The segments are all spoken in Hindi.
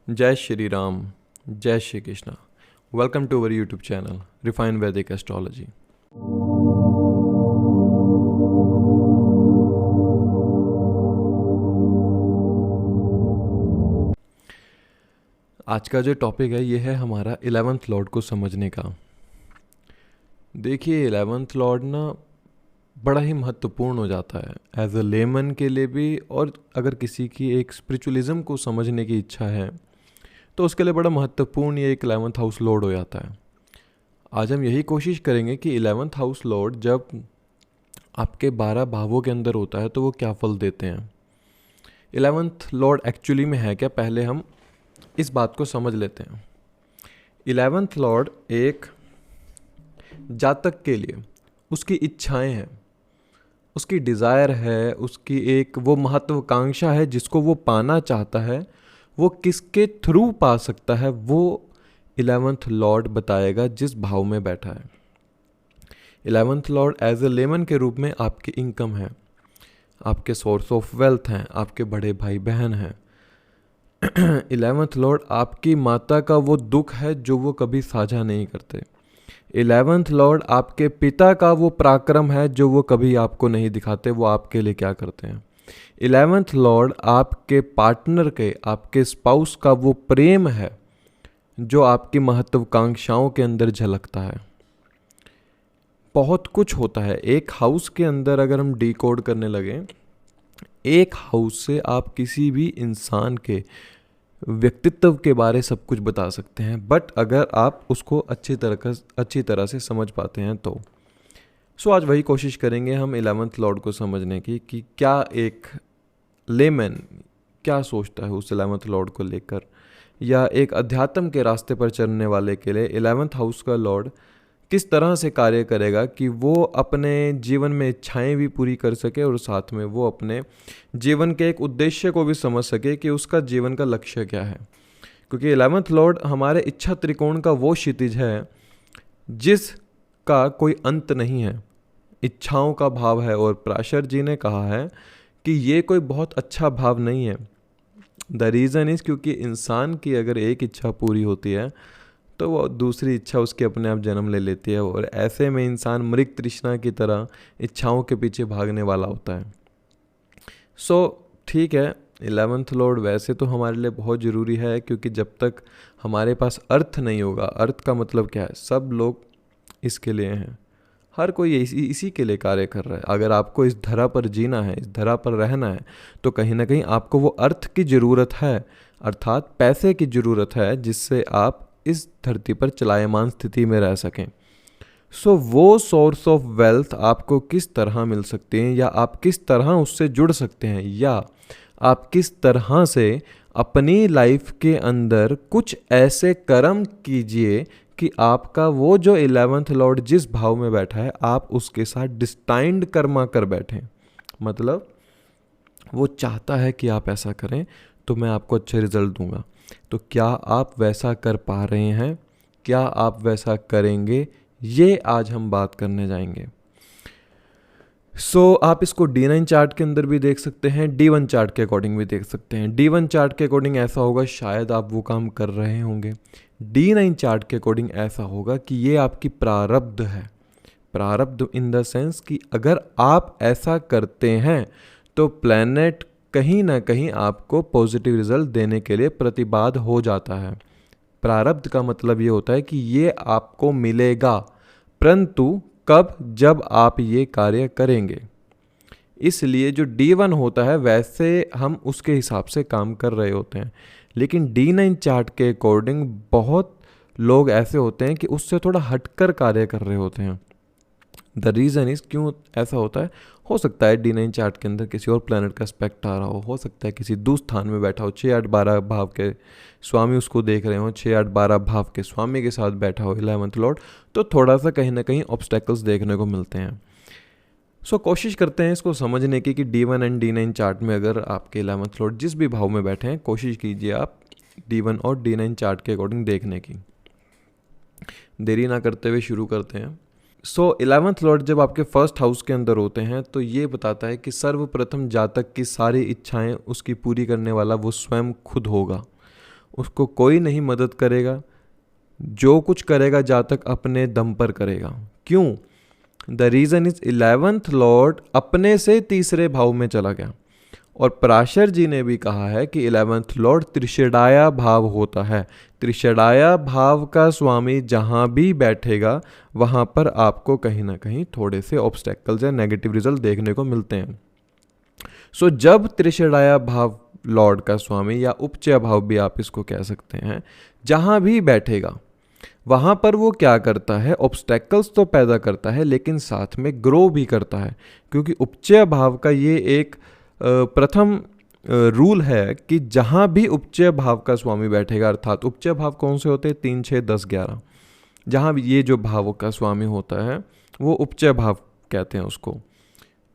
जय श्री राम, जय Shri Krishna. Welcome to our YouTube channel refine Vaidik astrology. आज का जो टॉपिक है ये है हमारा 11th लॉर्ड को समझने का। देखिए 11th लॉर्ड ना बड़ा ही महत्वपूर्ण हो जाता है एज अ लेमन के लिए भी, और अगर किसी की एक स्पिरिचुअलिज्म को समझने की इच्छा है तो उसके लिए बड़ा महत्वपूर्ण ये एक 11th हाउस लॉर्ड हो जाता है। आज हम यही कोशिश करेंगे कि 11th हाउस लॉर्ड जब आपके 12 भावों के अंदर होता है तो वो क्या फल देते हैं। 11th लॉर्ड एक्चुअली में है क्या, पहले हम इस बात को समझ लेते हैं। 11th लॉर्ड एक जातक के लिए उसकी इच्छाएं हैं, उसकी डिज़ायर है, उसकी एक वो महत्वाकांक्षा है जिसको वो पाना चाहता है। वो किसके थ्रू पा सकता है वो 11th लॉर्ड बताएगा जिस भाव में बैठा है। 11th Lord as a lemon के रूप में आपकी इनकम है, आपके सोर्स ऑफ वेल्थ हैं, आपके बड़े भाई बहन हैं। 11th लॉर्ड आपकी माता का वो दुख है जो वो कभी साझा नहीं करते। 11th लॉर्ड आपके पिता का वो पराक्रम है जो वो कभी आपको नहीं दिखाते, वो आपके लिए क्या करते हैं। 11th लॉर्ड आपके पार्टनर के, आपके स्पाउस का वो प्रेम है जो आपकी महत्वाकांक्षाओं के अंदर झलकता है। बहुत कुछ होता है एक हाउस के अंदर। अगर हम डिकोड करने लगे, एक हाउस से आप किसी भी इंसान के व्यक्तित्व के बारे सब कुछ बता सकते हैं, बट अगर आप उसको अच्छी तरह से समझ पाते हैं तो। आज वही कोशिश करेंगे हम 11th लॉर्ड को समझने की कि क्या एक लेमन क्या सोचता है उस 11th लॉर्ड को लेकर, या एक अध्यात्म के रास्ते पर चलने वाले के लिए 11th हाउस का लॉर्ड किस तरह से कार्य करेगा कि वो अपने जीवन में इच्छाएं भी पूरी कर सके और साथ में वो अपने जीवन के एक उद्देश्य को भी समझ सके कि उसका जीवन का लक्ष्य क्या है। क्योंकि 11th लॉर्ड हमारे इच्छा त्रिकोण का वो क्षितिज है जिसका कोई अंत नहीं है, इच्छाओं का भाव है। और पराशर जी ने कहा है कि ये कोई बहुत अच्छा भाव नहीं है। द रीज़न इज़ क्योंकि इंसान की अगर एक इच्छा पूरी होती है तो वो दूसरी इच्छा उसके अपने आप जन्म ले लेती है, और ऐसे में इंसान मृग तृष्णा की तरह इच्छाओं के पीछे भागने वाला होता है। ठीक है, 11th लॉर्ड वैसे तो हमारे लिए बहुत ज़रूरी है, क्योंकि जब तक हमारे पास अर्थ नहीं होगा, अर्थ का मतलब क्या है, सब लोग इसके लिए हैं, हर कोई इसी के लिए कार्य कर रहा है। अगर आपको इस धरा पर जीना है, इस धरा पर रहना है, तो कहीं ना कहीं आपको वो अर्थ की ज़रूरत है, अर्थात पैसे की ज़रूरत है, जिससे आप इस धरती पर चलायमान स्थिति में रह सकें। वो सोर्स ऑफ वेल्थ आपको किस तरह मिल सकते हैं, या आप किस तरह उससे जुड़ सकते हैं, या आप किस तरह से अपनी लाइफ के अंदर कुछ ऐसे कर्म कीजिए कि आपका वो जो 11th लॉर्ड जिस भाव में बैठा है आप उसके साथ डिस्टाइंड कर्मा कर बैठें। मतलब वो चाहता है कि आप ऐसा करें तो मैं आपको अच्छे रिजल्ट दूंगा। तो क्या आप वैसा कर पा रहे हैं, क्या आप वैसा करेंगे, ये आज हम बात करने जाएंगे। आप इसको D9 चार्ट के अंदर भी देख सकते हैं, D1 चार्ट के अकॉर्डिंग भी देख सकते हैं। D1 चार्ट के अकॉर्डिंग ऐसा होगा शायद आप वो काम कर रहे होंगे। D9 चार्ट के अकॉर्डिंग ऐसा होगा कि ये आपकी प्रारब्ध है। प्रारब्ध इन द सेंस कि अगर आप ऐसा करते हैं तो प्लैनेट कहीं ना कहीं आपको पॉजिटिव रिजल्ट देने के लिए प्रतिबाद्ध हो जाता है। प्रारब्ध का मतलब ये होता है कि ये आपको मिलेगा, परंतु कब, जब आप ये कार्य करेंगे। इसलिए जो D1 होता है वैसे हम उसके हिसाब से काम कर रहे होते हैं, लेकिन D9 चार्ट के अकॉर्डिंग बहुत लोग ऐसे होते हैं कि उससे थोड़ा हटकर कार्य कर रहे होते हैं। द रीज़न इज़ क्यों ऐसा होता है, हो सकता है D9 चार्ट के अंदर किसी और प्लैनेट का एस्पेक्ट आ रहा हो सकता है किसी दूसरे स्थान में बैठा हो, 6 8 12 भाव के स्वामी उसको देख रहे हो, 6 8 12 भाव के स्वामी के साथ बैठा हो 11th लॉर्ड, तो थोड़ा सा कहीं ना कहीं ऑब्स्टेकल्स देखने को मिलते हैं। कोशिश करते हैं इसको समझने की कि D1 एंड D9 चार्ट में अगर आपके 11th लॉर्ड जिस भी भाव में बैठे हैं, कोशिश कीजिए आप D1 और D9 चार्ट के अकॉर्डिंग देखने की। देरी ना करते हुए शुरू करते हैं। 11th लॉर्ड जब आपके फर्स्ट हाउस के अंदर होते हैं तो ये बताता है कि सर्वप्रथम जातक की सारी इच्छाएं उसकी पूरी करने वाला वो स्वयं खुद होगा। उसको कोई नहीं मदद करेगा। जो कुछ करेगा जातक अपने दम पर करेगा। क्यों? The reason is 11th Lord अपने से तीसरे भाव में चला गया। और पराशर जी ने भी कहा है कि 11th लॉर्ड त्रिषडाया भाव होता है। त्रिषडाया भाव का स्वामी जहाँ भी बैठेगा वहाँ पर आपको कहीं ना कहीं थोड़े से ऑब्स्टेकल्स या नेगेटिव रिजल्ट देखने को मिलते हैं। सो जब त्रिषडाया भाव लॉर्ड का स्वामी या उपचय भाव भी आप इसको कह सकते हैं, जहाँ भी बैठेगा वहाँ पर वो क्या करता है, ऑब्स्टेकल्स तो पैदा करता है लेकिन साथ में ग्रो भी करता है। क्योंकि उपचय भाव का ये एक प्रथम रूल है कि जहाँ भी उपचय भाव का स्वामी बैठेगा, अर्थात उपचय भाव कौन से होते हैं, 3, 6, 10, 11, जहाँ भी ये जो भाव का स्वामी होता है वो उपचय भाव कहते हैं उसको।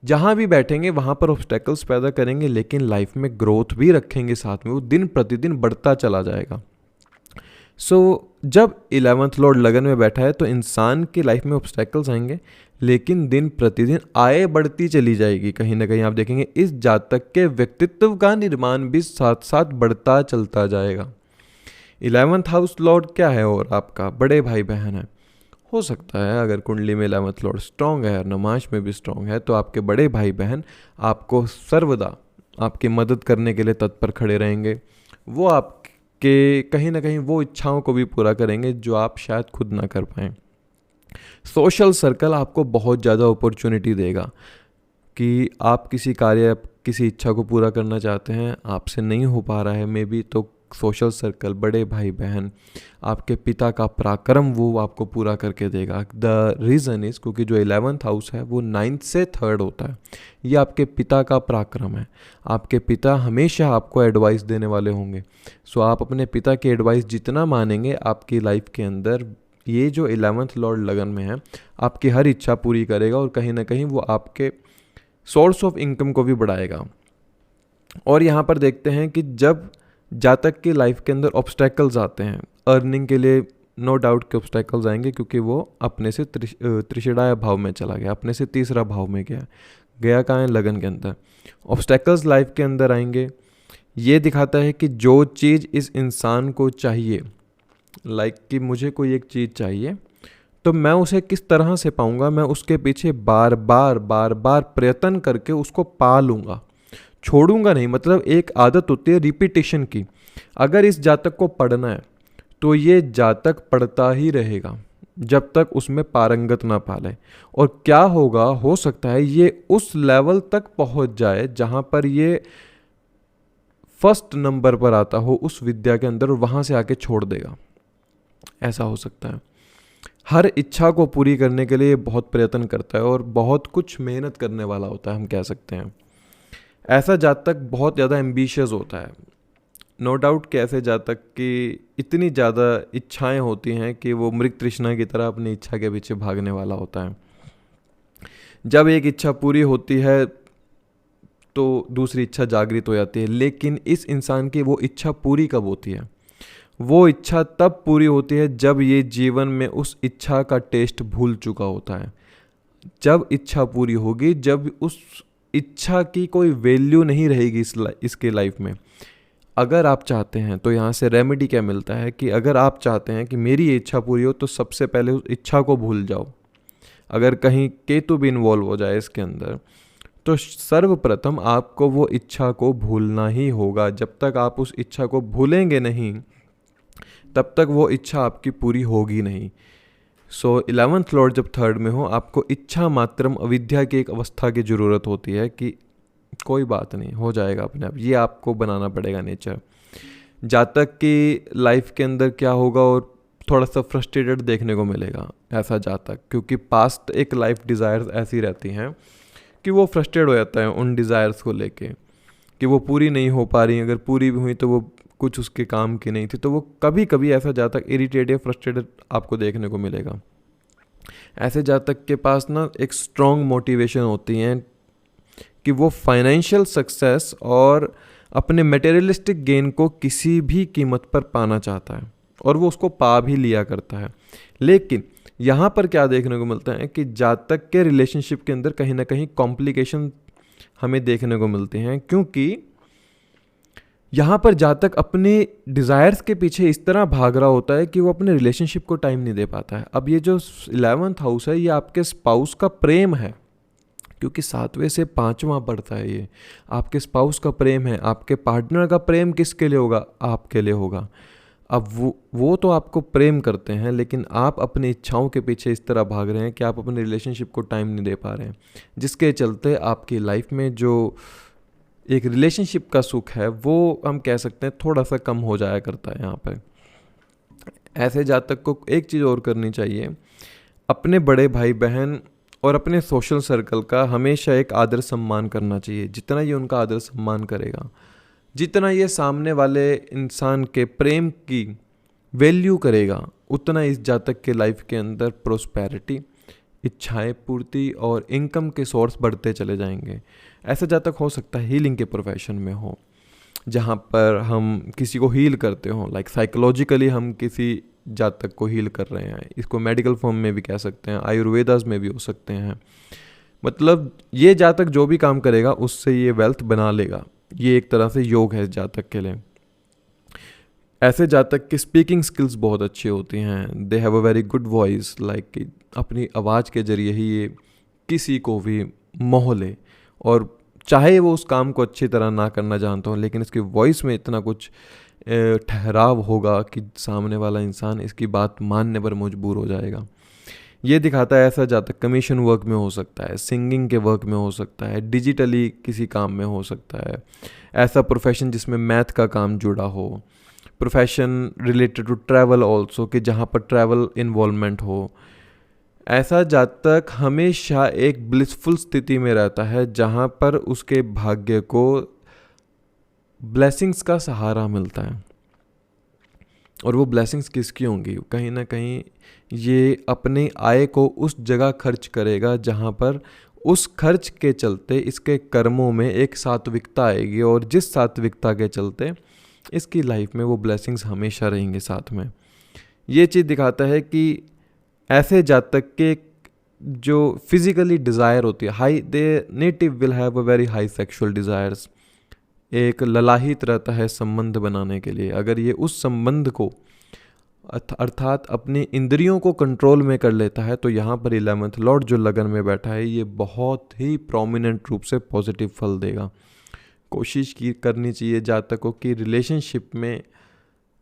जहाँ भी बैठेंगे वहाँ पर ऑब्स्टेकल्स पैदा करेंगे लेकिन लाइफ में ग्रोथ भी रखेंगे साथ में, वो दिन प्रतिदिन बढ़ता चला जाएगा। जब 11th लॉर्ड लगन में बैठा है तो इंसान की लाइफ में ऑब्स्टेकल्स आएंगे लेकिन दिन प्रतिदिन आय बढ़ती चली जाएगी। कहीं ना कहीं आप देखेंगे इस जातक के व्यक्तित्व का निर्माण भी साथ साथ बढ़ता चलता जाएगा। 11th हाउस लॉर्ड क्या है? और आपका बड़े भाई बहन है। हो सकता है अगर कुंडली में 11th लॉर्ड स्ट्रांग है और नमाज में भी स्ट्रांग है तो आपके बड़े भाई बहन आपको सर्वदा आपकी मदद करने के लिए तत्पर खड़े रहेंगे। वो आपके कहीं ना कहीं वो इच्छाओं को भी पूरा करेंगे जो आप शायद खुद ना कर पाएँ। सोशल सर्कल आपको बहुत ज़्यादा अपॉर्चुनिटी देगा कि आप किसी कार्य, किसी इच्छा को पूरा करना चाहते हैं, आपसे नहीं हो पा रहा है मे बी, तो सोशल सर्कल, बड़े भाई बहन, आपके पिता का पराक्रम वो आपको पूरा करके देगा। द रीज़न इज़ क्योंकि जो 11th हाउस है वो 9th से 3rd होता है। ये आपके पिता का पराक्रम है। आपके पिता हमेशा आपको एडवाइस देने वाले होंगे। सो आप अपने पिता की एडवाइस जितना मानेंगे आपकी लाइफ के अंदर ये जो 11th लॉर्ड लगन में है आपकी हर इच्छा पूरी करेगा और कहीं ना कहीं वो आपके सोर्स ऑफ इनकम को भी बढ़ाएगा। और यहाँ पर देखते हैं कि जब जातक की लाइफ के अंदर ऑब्स्टेकल्स आते हैं अर्निंग के लिए, नो डाउट के ऑब्स्टेकल्स आएंगे क्योंकि वो अपने से त्रिषडाय भाव में चला गया, अपने से तीसरा भाव में गया कहाँ है, लगन के अंदर। ऑब्स्टेकल्स लाइफ के अंदर आएंगे। ये दिखाता है कि जो चीज़ इस इंसान को चाहिए, लाइक कि मुझे कोई एक चीज़ चाहिए तो मैं उसे किस तरह से पाऊंगा, मैं उसके पीछे बार बार प्रयत्न करके उसको पा लूँगा, छोड़ूंगा नहीं। मतलब एक आदत होती है रिपीटेशन की। अगर इस जातक को पढ़ना है तो ये जातक पढ़ता ही रहेगा जब तक उसमें पारंगत ना पाले। और क्या होगा, हो सकता है ये उस लेवल तक पहुंच जाए जहां पर ये फर्स्ट नंबर पर आता हो उस विद्या के अंदर और वहां से आके छोड़ देगा, ऐसा हो सकता है। हर इच्छा को पूरी करने के लिए बहुत प्रयत्न करता है और बहुत कुछ मेहनत करने वाला होता है, हम कह सकते हैं। ऐसा जातक बहुत ज़्यादा एम्बिशियस होता है। नो डाउट कि ऐसे जातक की इतनी ज़्यादा इच्छाएं होती हैं कि वो मृग तृष्णा की तरह अपनी इच्छा के पीछे भागने वाला होता है। जब एक इच्छा पूरी होती है तो दूसरी इच्छा जागृत हो जाती है। लेकिन इस इंसान की वो इच्छा पूरी कब होती है? वो इच्छा तब पूरी होती है जब ये जीवन में उस इच्छा का टेस्ट भूल चुका होता है। जब इच्छा पूरी होगी, जब उस इच्छा की कोई वैल्यू नहीं रहेगी इसके लाइफ में। अगर आप चाहते हैं तो यहाँ से रेमेडी क्या मिलता है कि अगर आप चाहते हैं कि मेरी ये इच्छा पूरी हो तो सबसे पहले उस इच्छा को भूल जाओ। अगर कहीं केतु भी इन्वॉल्व हो जाए इसके अंदर तो सर्वप्रथम आपको वो इच्छा को भूलना ही होगा। जब तक आप उस इच्छा को भूलेंगे नहीं तब तक वो इच्छा आपकी पूरी होगी नहीं। सो 11th लॉर्ड जब 3rd में हो, आपको इच्छा मात्रम अविद्या की एक अवस्था की ज़रूरत होती है कि कोई बात नहीं, हो जाएगा अपने आप। ये आपको बनाना पड़ेगा नेचर। जातक की लाइफ के अंदर क्या होगा और थोड़ा सा फ्रस्ट्रेटेड देखने को मिलेगा ऐसा जातक, क्योंकि पास्ट एक लाइफ डिज़ायर्स ऐसी रहती हैं कि वो फ्रस्ट्रेट हो जाता है उन डिज़ायर्स को लेके कि वो पूरी नहीं हो पा रही। अगर पूरी भी हुई तो वो कुछ उसके काम की नहीं थी, तो वो कभी कभी ऐसा जातक इरिटेट या फ्रस्ट्रेटेड आपको देखने को मिलेगा। ऐसे जातक के पास ना एक स्ट्रॉन्ग मोटिवेशन होती है कि वो फाइनेंशियल सक्सेस और अपने मटेरियलिस्टिक गेन को किसी भी कीमत पर पाना चाहता है और वो उसको पा भी लिया करता है। लेकिन यहाँ पर क्या देखने को मिलता है कि जातक के रिलेशनशिप के अंदर कहीं ना कहीं कॉम्प्लिकेशन हमें देखने को मिलते हैं, क्योंकि यहाँ पर जातक अपने डिज़ायर्स के पीछे इस तरह भाग रहा होता है कि वो अपने रिलेशनशिप को टाइम नहीं दे पाता है। अब ये जो 11th हाउस है ये आपके स्पाउस का प्रेम है, क्योंकि 7वें से 5वां पड़ता है। ये आपके स्पाउस का प्रेम है। आपके पार्टनर का प्रेम किसके लिए होगा? आपके लिए होगा। अब वो तो आपको प्रेम करते हैं, लेकिन आप अपनी इच्छाओं के पीछे इस तरह भाग रहे हैं कि आप अपने रिलेशनशिप को टाइम नहीं दे पा रहे हैं, जिसके चलते आपकी लाइफ में जो एक रिलेशनशिप का सुख है वो हम कह सकते हैं थोड़ा सा कम हो जाया करता है यहाँ पर। ऐसे जातक को एक चीज़ और करनी चाहिए, अपने बड़े भाई बहन और अपने सोशल सर्कल का हमेशा एक आदर सम्मान करना चाहिए। जितना ये उनका आदर सम्मान करेगा, जितना ये सामने वाले इंसान के प्रेम की वैल्यू करेगा, उतना इस जातक के लाइफ के अंदर प्रोस्पेरिटी, इच्छाएं पूर्ति और इनकम के सोर्स बढ़ते चले जाएंगे। ऐसा जातक हो सकता है हीलिंग के प्रोफेशन में हो, जहाँ पर हम किसी को हील करते हो, लाइक साइकोलॉजिकली हम किसी जातक को हील कर रहे हैं। इसको मेडिकल फॉर्म में भी कह सकते हैं, आयुर्वेदास में भी हो सकते हैं। मतलब ये जातक जो भी काम करेगा उससे ये वेल्थ बना लेगा। ये एक तरह से योग है इस जातक के लिए। ऐसे जातक की स्पीकिंग स्किल्स बहुत अच्छी होती हैं। They have a very good voice, like अपनी आवाज़ के ज़रिए ही ये किसी को भी मोह ले, और चाहे वो उस काम को अच्छी तरह ना करना जानता हो, लेकिन इसकी वॉइस में इतना कुछ ठहराव होगा कि सामने वाला इंसान इसकी बात मानने पर मजबूर हो जाएगा। ये दिखाता है ऐसा जातक कमीशन वर्क में हो सकता है, सिंगिंग के वर्क में हो सकता है, डिजिटली किसी काम में हो सकता है। ऐसा प्रोफेशन जिसमें मैथ का काम जुड़ा हो, profession related to travel also, कि जहाँ पर ट्रैवल इन्वॉल्वमेंट हो। ऐसा जातक हमेशा एक ब्लिसफुल स्थिति में रहता है जहाँ पर उसके भाग्य को ब्लेसिंग्स का सहारा मिलता है। और वो ब्लेसिंग्स किसकी होंगी? कहीं ना कहीं ये अपनी आय को उस जगह खर्च करेगा जहाँ पर उस खर्च के चलते इसके कर्मों में एक सात्विकता आएगी, और जिस सात्विकता के चलते इसकी लाइफ में वो ब्लेसिंग्स हमेशा रहेंगे साथ में। ये चीज़ दिखाता है कि ऐसे जातक के जो फिजिकली डिज़ायर होती है high, they native will have a very high sexual desires. एक ललाहित रहता है संबंध बनाने के लिए। अगर ये उस संबंध को अर्थात अपनी इंद्रियों को कंट्रोल में कर लेता है, तो यहाँ पर 11th लॉर्ड जो लगन में बैठा है ये बहुत ही प्रोमिनेंट रूप से पॉजिटिव फल देगा। कोशिश करनी चाहिए जातकों की रिलेशनशिप में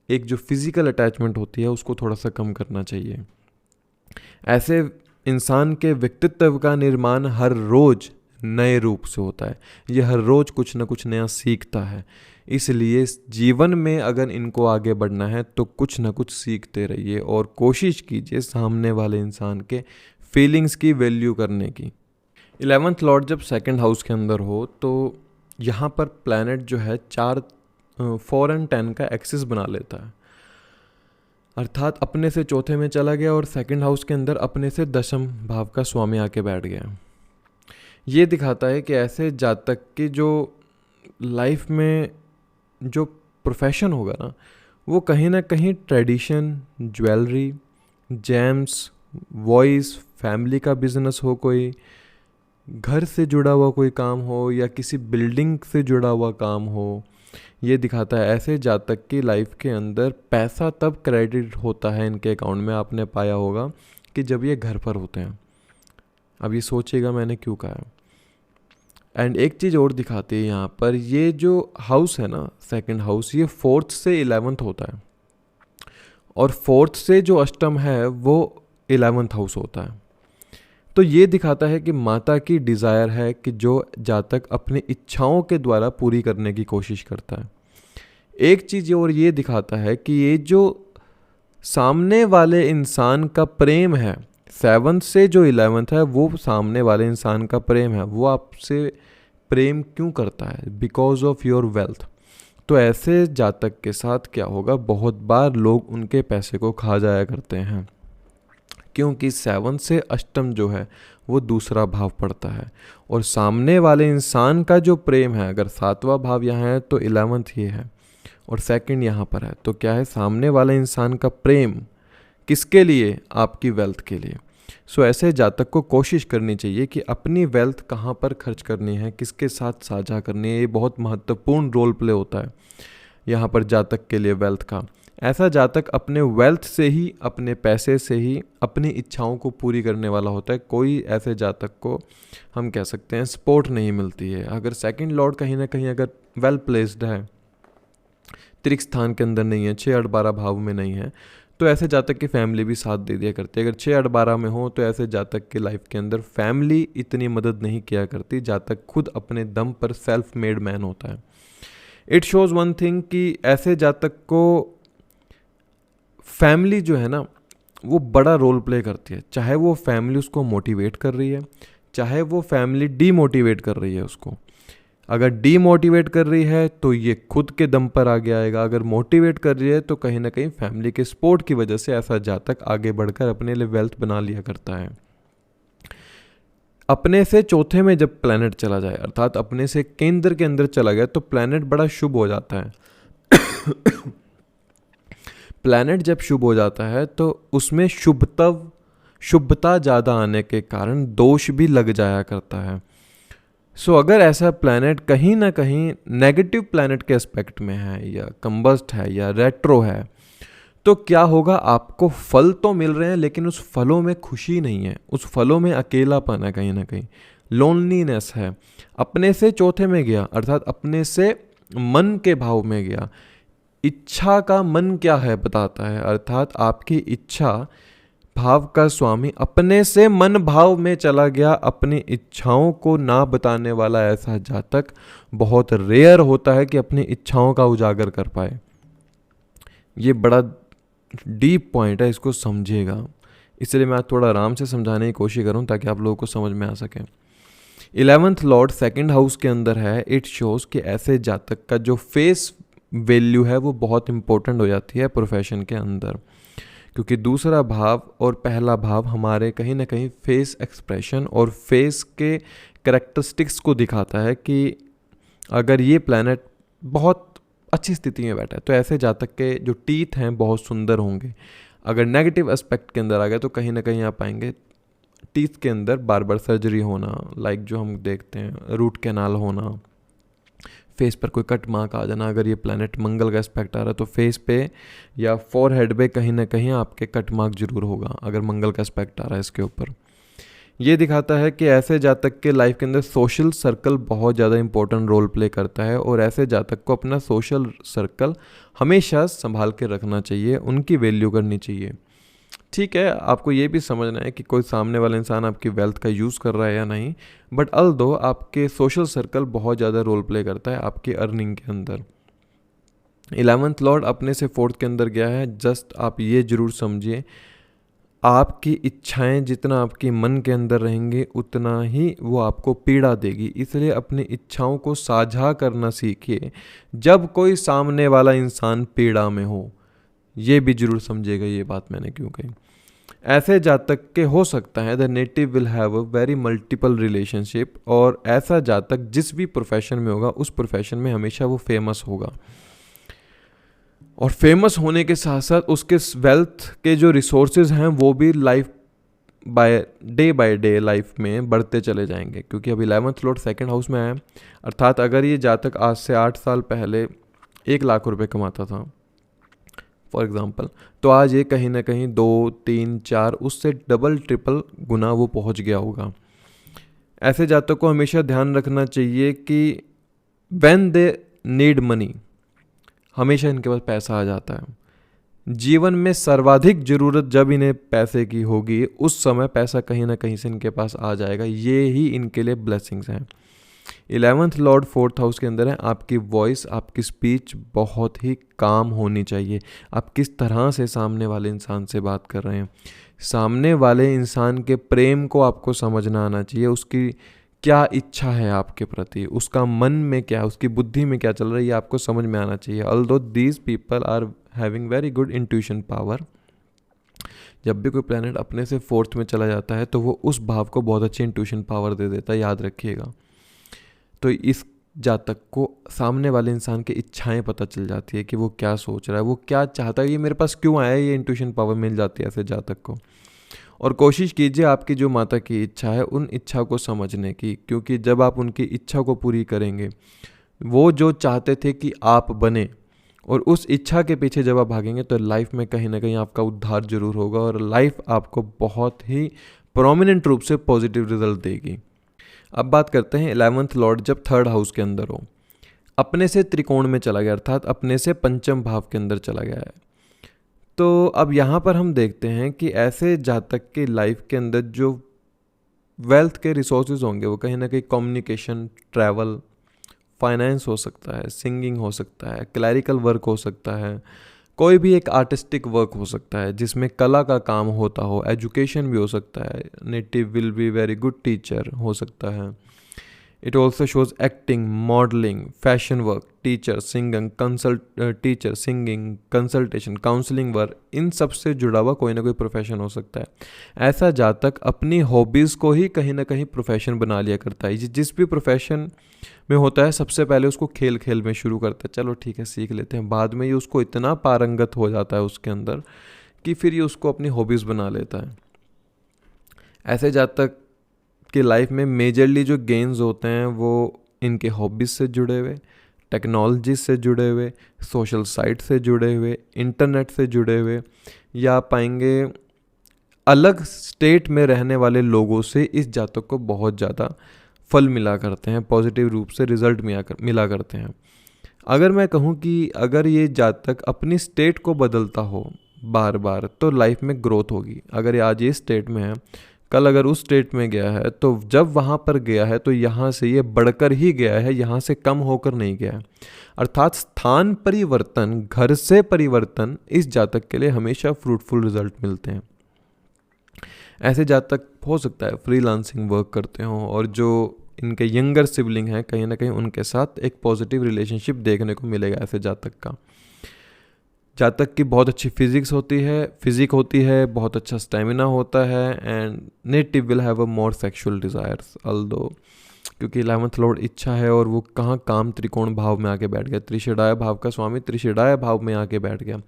एक जो फिज़िकल अटैचमेंट होती है उसको थोड़ा सा कम करना चाहिए। ऐसे इंसान के व्यक्तित्व का निर्माण हर रोज़ नए रूप से होता है। ये हर रोज़ कुछ ना कुछ नया सीखता है। इसलिए जीवन में अगर इनको आगे बढ़ना है तो कुछ ना कुछ सीखते रहिए और कोशिश कीजिए सामने वाले इंसान के फीलिंग्स की वैल्यू करने की। 11th लॉर्ड जब 2nd हाउस के अंदर हो तो यहाँ पर प्लैनेट जो है 4, 4 और 10 का एक्सिस बना लेता है, अर्थात अपने से चौथे में चला गया और 2nd हाउस के अंदर अपने से 10th भाव का स्वामी आके बैठ गया। ये दिखाता है कि ऐसे जातक की जो लाइफ में जो प्रोफेशन होगा ना, वो कहीं ना कहीं tradition, jewellery, James, voice, family का बिजनेस हो, कोई घर से जुड़ा हुआ कोई काम हो या किसी बिल्डिंग से जुड़ा हुआ काम हो। ये दिखाता है ऐसे जातक की लाइफ के अंदर पैसा तब क्रेडिट होता है इनके अकाउंट में, आपने पाया होगा कि जब ये घर पर होते हैं। अब ये सोचिएगा मैंने क्यों कहा है। एंड एक चीज़ और दिखाती है यहाँ पर, ये जो हाउस है ना 2nd हाउस, ये 4th से 11th होता है और 4th से जो अष्टम है वो 11th हाउस होता है। तो ये दिखाता है कि माता की डिज़ायर है कि जो जातक अपनी इच्छाओं के द्वारा पूरी करने की कोशिश करता है। एक चीज़ और ये दिखाता है कि ये जो सामने वाले इंसान का प्रेम है, 7th से जो 11th है, वो सामने वाले इंसान का प्रेम है, वो आपसे प्रेम क्यों करता है? Because of your wealth. तो ऐसे जातक के साथ क्या होगा, बहुत बार लोग उनके पैसे को खा जाया करते हैं, क्योंकि 7 से अष्टम जो है वो दूसरा भाव पड़ता है और सामने वाले इंसान का जो प्रेम है, अगर 7वां भाव यहाँ है तो 11th ये है और 2nd यहाँ पर है, तो क्या है, सामने वाले इंसान का प्रेम किसके लिए? आपकी वेल्थ के लिए। सो ऐसे जातक को कोशिश करनी चाहिए कि अपनी वेल्थ कहाँ पर खर्च करनी है, किसके साथ साझा करनी है। ये बहुत महत्वपूर्ण रोल प्ले होता है। यहाँ पर जातक के लिए वेल्थ का। ऐसा जातक अपने वेल्थ से ही, अपने पैसे से ही अपनी इच्छाओं को पूरी करने वाला होता है। कोई ऐसे जातक को हम कह सकते हैं सपोर्ट नहीं मिलती है। अगर सेकंड लॉर्ड कहीं ना कहीं अगर वेल प्लेस्ड है, त्रिक स्थान के अंदर नहीं है, 6, 8, 12 भाव में नहीं है, तो ऐसे जातक की फैमिली भी साथ दे दिया करती है। अगर 6, 8, 12 में हो तो ऐसे जातक के लाइफ के अंदर फैमिली इतनी मदद नहीं किया करती। जातक खुद अपने दम पर सेल्फ मेड मैन होता है। इट शोज़ वन थिंग कि ऐसे जातक को फैमिली जो है ना वो बड़ा रोल प्ले करती है। चाहे वो फैमिली उसको मोटिवेट कर रही है, चाहे वो फैमिली डीमोटिवेट कर रही है उसको। अगर डीमोटिवेट कर रही है तो ये खुद के दम पर आगे आएगा, अगर मोटिवेट कर रही है तो कहीं ना कहीं फैमिली के सपोर्ट की वजह से ऐसा जातक आगे बढ़कर अपने लिए वेल्थ बना लिया करता है। अपने से चौथे में जब प्लैनेट चला जाए, अर्थात अपने से केंद्र के अंदर चला गया, तो प्लैनेट बड़ा शुभ हो जाता है। प्लैनेट जब शुभ हो जाता है तो उसमें शुभता ज़्यादा आने के कारण दोष भी लग जाया करता है। सो अगर ऐसा प्लैनेट कहीं ना कहीं नेगेटिव प्लैनेट के एस्पेक्ट में है, या कंबस्ट है, या रेट्रो है, तो क्या होगा, आपको फल तो मिल रहे हैं लेकिन उस फलों में खुशी नहीं है, उस फलों में अकेलापन है, कहीं ना कहीं लोनलीनेस है। अपने से चौथे में गया, अर्थात अपने से मन के भाव में गया। इच्छा का मन क्या है बताता है, अर्थात आपकी इच्छा भाव का स्वामी अपने से मन भाव में चला गया। अपनी इच्छाओं को ना बताने वाला ऐसा जातक बहुत रेयर होता है कि अपनी इच्छाओं का उजागर कर पाए। ये बड़ा डीप पॉइंट है, इसको समझिएगा। इसलिए मैं थोड़ा आराम से समझाने की कोशिश करूं ताकि आप लोगों को समझ में आ सके। 11th लॉर्ड सेकंड हाउस के अंदर है। इट शोज कि ऐसे जातक का जो फेस वैल्यू है वो बहुत इंपॉर्टेंट हो जाती है प्रोफेशन के अंदर, क्योंकि दूसरा भाव और पहला भाव हमारे कहीं ना कहीं फेस एक्सप्रेशन और फेस के करैक्टरिस्टिक्स को दिखाता है कि अगर ये प्लैनेट बहुत अच्छी स्थिति में बैठा है तो ऐसे जातक के जो टीथ हैं बहुत सुंदर होंगे। अगर नेगेटिव एस्पेक्ट के अंदर आ गया तो कहीं ना कहीं आप पाएंगे टीथ के अंदर बार बार सर्जरी होना, लाइक जो हम देखते हैं रूट कैनाल होना, फेस पर कोई कट मार्क आ जाना। अगर ये प्लैनेट मंगल का एस्पेक्ट आ रहा है तो फेस पे या फोरहेड पे कहीं ना कहीं आपके कट मार्क जरूर होगा, अगर मंगल का एस्पेक्ट आ रहा है इसके ऊपर। ये दिखाता है कि ऐसे जातक के लाइफ के अंदर सोशल सर्कल बहुत ज़्यादा इंपॉर्टेंट रोल प्ले करता है, और ऐसे जातक को अपना सोशल सर्कल हमेशा संभाल के रखना चाहिए, उनकी वैल्यू करनी चाहिए। ठीक है, आपको ये भी समझना है कि कोई सामने वाला इंसान आपकी वेल्थ का यूज़ कर रहा है या नहीं, बट अल्दो आपके सोशल सर्कल बहुत ज़्यादा रोल प्ले करता है आपकी अर्निंग के अंदर। 11th लॉर्ड अपने से 4th के अंदर गया है। जस्ट आप ये जरूर समझिए, आपकी इच्छाएं जितना आपके मन के अंदर रहेंगे उतना ही वो आपको पीड़ा देगी। इसलिए अपनी इच्छाओं को साझा करना सीखिए जब कोई सामने वाला इंसान पीड़ा में हो। ये भी जरूर समझिएगा ये बात मैंने क्यों कही। ऐसे जातक के हो सकता है the native will have a very multiple relationship, और ऐसा जातक जिस भी प्रोफेशन में होगा उस प्रोफेशन में हमेशा वो फेमस होगा, और फेमस होने के साथ साथ उसके वेल्थ के जो रिसोर्सेज हैं वो भी लाइफ बाय डे लाइफ में बढ़ते चले जाएंगे, क्योंकि अब 11th लॉर्ड सेकंड हाउस में है। अर्थात अगर ये जातक आज से 8 साल पहले 1 लाख रुपए कमाता था फॉर एग्जांपल, तो आज ये कहीं ना कहीं 2, 3, 4 उससे डबल ट्रिपल गुना वो पहुंच गया होगा। ऐसे जातक को हमेशा ध्यान रखना चाहिए कि व्हेन दे नीड मनी, हमेशा इनके पास पैसा आ जाता है। जीवन में सर्वाधिक ज़रूरत जब इन्हें पैसे की होगी उस समय पैसा कहीं ना कहीं से इनके पास आ जाएगा। ये ही इनके लिए ब्लेसिंग्स हैं। 11th लॉर्ड 4th हाउस के अंदर है। आपकी वॉइस, आपकी स्पीच बहुत ही काम होनी चाहिए। आप किस तरह से सामने वाले इंसान से बात कर रहे हैं, सामने वाले इंसान के प्रेम को आपको समझना आना चाहिए। उसकी क्या इच्छा है आपके प्रति, उसका मन में क्या, उसकी बुद्धि में क्या चल रहा है, ये आपको समझ में आना चाहिए। Although these people are having very good intuition power. जब भी कोई प्लैनेट अपने से 4th में चला जाता है तो वो उस भाव को बहुत अच्छी इंट्यूशन पावर दे देता है, याद रखिएगा। तो इस जातक को सामने वाले इंसान की इच्छाएं पता चल जाती है कि वो क्या सोच रहा है, वो क्या चाहता है, ये मेरे पास क्यों आया है, ये इंट्यूशन पावर मिल जाती है ऐसे जातक को। और कोशिश कीजिए आपकी जो माता की इच्छा है उन इच्छा को समझने की, क्योंकि जब आप उनकी इच्छा को पूरी करेंगे, वो जो चाहते थे कि आप बने और उस इच्छा के पीछे जब आप भागेंगे तो लाइफ में कहीं ना कहीं आपका उद्धार जरूर होगा और लाइफ आपको बहुत ही प्रोमिनेंट रूप से पॉजिटिव रिजल्ट देगी। अब बात करते हैं 11th लॉर्ड जब 3rd हाउस के अंदर हो, अपने से त्रिकोण में चला गया, अर्थात अपने से पंचम भाव के अंदर चला गया है। तो अब यहाँ पर हम देखते हैं कि ऐसे जातक की लाइफ के अंदर जो वेल्थ के रिसोर्सेज होंगे वो कहीं ना कहीं कम्युनिकेशन, ट्रैवल, फाइनेंस हो सकता है, सिंगिंग हो सकता है, क्लैरिकल वर्क हो सकता है, कोई भी एक आर्टिस्टिक वर्क हो सकता है जिसमें कला का काम होता हो, एजुकेशन भी हो सकता है, native will be very good teacher हो सकता है। It also shows acting, modelling, fashion work, teacher, singing, consultation, counselling work, इन सब से जुड़ा हुआ कोई ना कोई प्रोफेशन हो सकता है। ऐसा जातक अपनी हॉबीज़ को ही कहीं ना कहीं प्रोफेशन बना लिया करता है। जिस भी प्रोफेशन में होता है सबसे पहले उसको खेल खेल में शुरू करता है, चलो ठीक है सीख लेते हैं, बाद में ये उसको इतना पारंगत हो जाता है उसके अंदर कि फिर ये उसको अपनी हॉबीज़ बना लेता है। ऐसे जातक की लाइफ में मेजरली जो गेन्स होते हैं वो इनके हॉबीज़ से जुड़े हुए, टेक्नोलॉजी से जुड़े हुए, सोशल साइट से जुड़े हुए, इंटरनेट से जुड़े हुए, या पाएंगे अलग स्टेट में रहने वाले लोगों से इस जातक को बहुत ज़्यादा फल मिला करते हैं, पॉजिटिव रूप से रिजल्ट मिला करते हैं। अगर मैं कहूँ कि अगर ये जातक अपनी स्टेट को बदलता हो बार बार तो लाइफ में ग्रोथ होगी। अगर आज ये स्टेट में है, कल अगर उस स्टेट में गया है तो जब वहाँ पर गया है तो यहाँ से ये बढ़कर ही गया है, यहाँ से कम होकर नहीं गया है। अर्थात स्थान परिवर्तन, घर से परिवर्तन इस जातक के लिए हमेशा फ्रूटफुल रिजल्ट मिलते हैं। ऐसे जातक हो सकता है फ्रीलांसिंग वर्क करते हों और जो इनके यंगर सिबलिंग हैं कहीं ना कहीं उनके साथ एक पॉजिटिव रिलेशनशिप देखने को मिलेगा। ऐसे जातक का, जातक की बहुत अच्छी फिजिक होती है, बहुत अच्छा स्टेमिना होता है and native will have a more sexual desires although, क्योंकि 11th लॉर्ड इच्छा है और वो कहाँ काम त्रिकोण भाव में आके बैठ गया, त्रिषेडाय भाव का स्वामी त्रिषेडाय भाव में आके बैठ गया,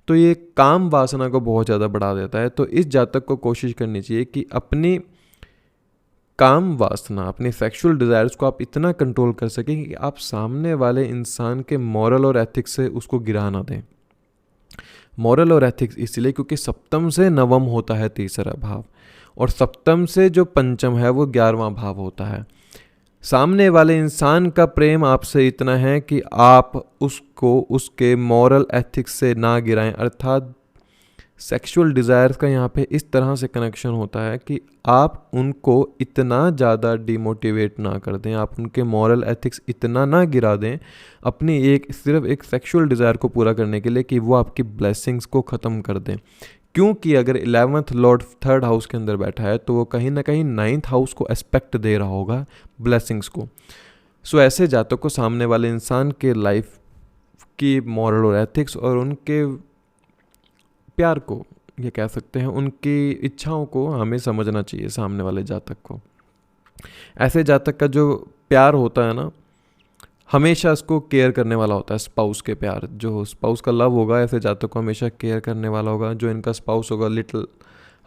तो ये काम वासना को बहुत ज़्यादा बढ़ा देता है। तो इस जातक को कोशिश करनी चाहिए कि अपनी काम वासना, अपनी सेक्सुअल डिज़ायर्स को आप इतना कंट्रोल कर सकें कि आप सामने वाले इंसान के मॉरल और एथिक्स से उसको गिरा ना दें। मॉरल और एथिक्स इसलिए क्योंकि सप्तम से नवम होता है 3रा भाव और सप्तम से जो पंचम है वो 11वां भाव होता है। सामने वाले इंसान का प्रेम आपसे इतना है कि आप उसको उसके मॉरल एथिक्स से ना गिराएं, अर्थात सेक्सुअल डिज़ायर्स का यहाँ पे इस तरह से कनेक्शन होता है कि आप उनको इतना ज़्यादा डिमोटिवेट ना कर दें, आप उनके मॉरल एथिक्स इतना ना गिरा दें अपनी सिर्फ एक सेक्सुअल डिज़ायर को पूरा करने के लिए कि वो आपकी ब्लेसिंग्स को ख़त्म कर दें। क्योंकि अगर 11th लॉर्ड 3rd हाउस के अंदर बैठा है तो वो कहीं ना कहीं 9th हाउस को एस्पेक्ट दे रहा होगा ब्लेसिंग्स को। सो ऐसे जातक को सामने वाले इंसान के लाइफ की मॉरल और एथिक्स और उनके प्यार को, ये कह सकते हैं उनकी इच्छाओं को हमें समझना चाहिए सामने वाले जातक को। ऐसे जातक का जो प्यार होता है ना हमेशा इसको केयर करने वाला होता है। स्पाउस के प्यार, जो स्पाउस का लव होगा ऐसे जातक को हमेशा केयर करने वाला होगा। जो इनका स्पाउस होगा लिटिल,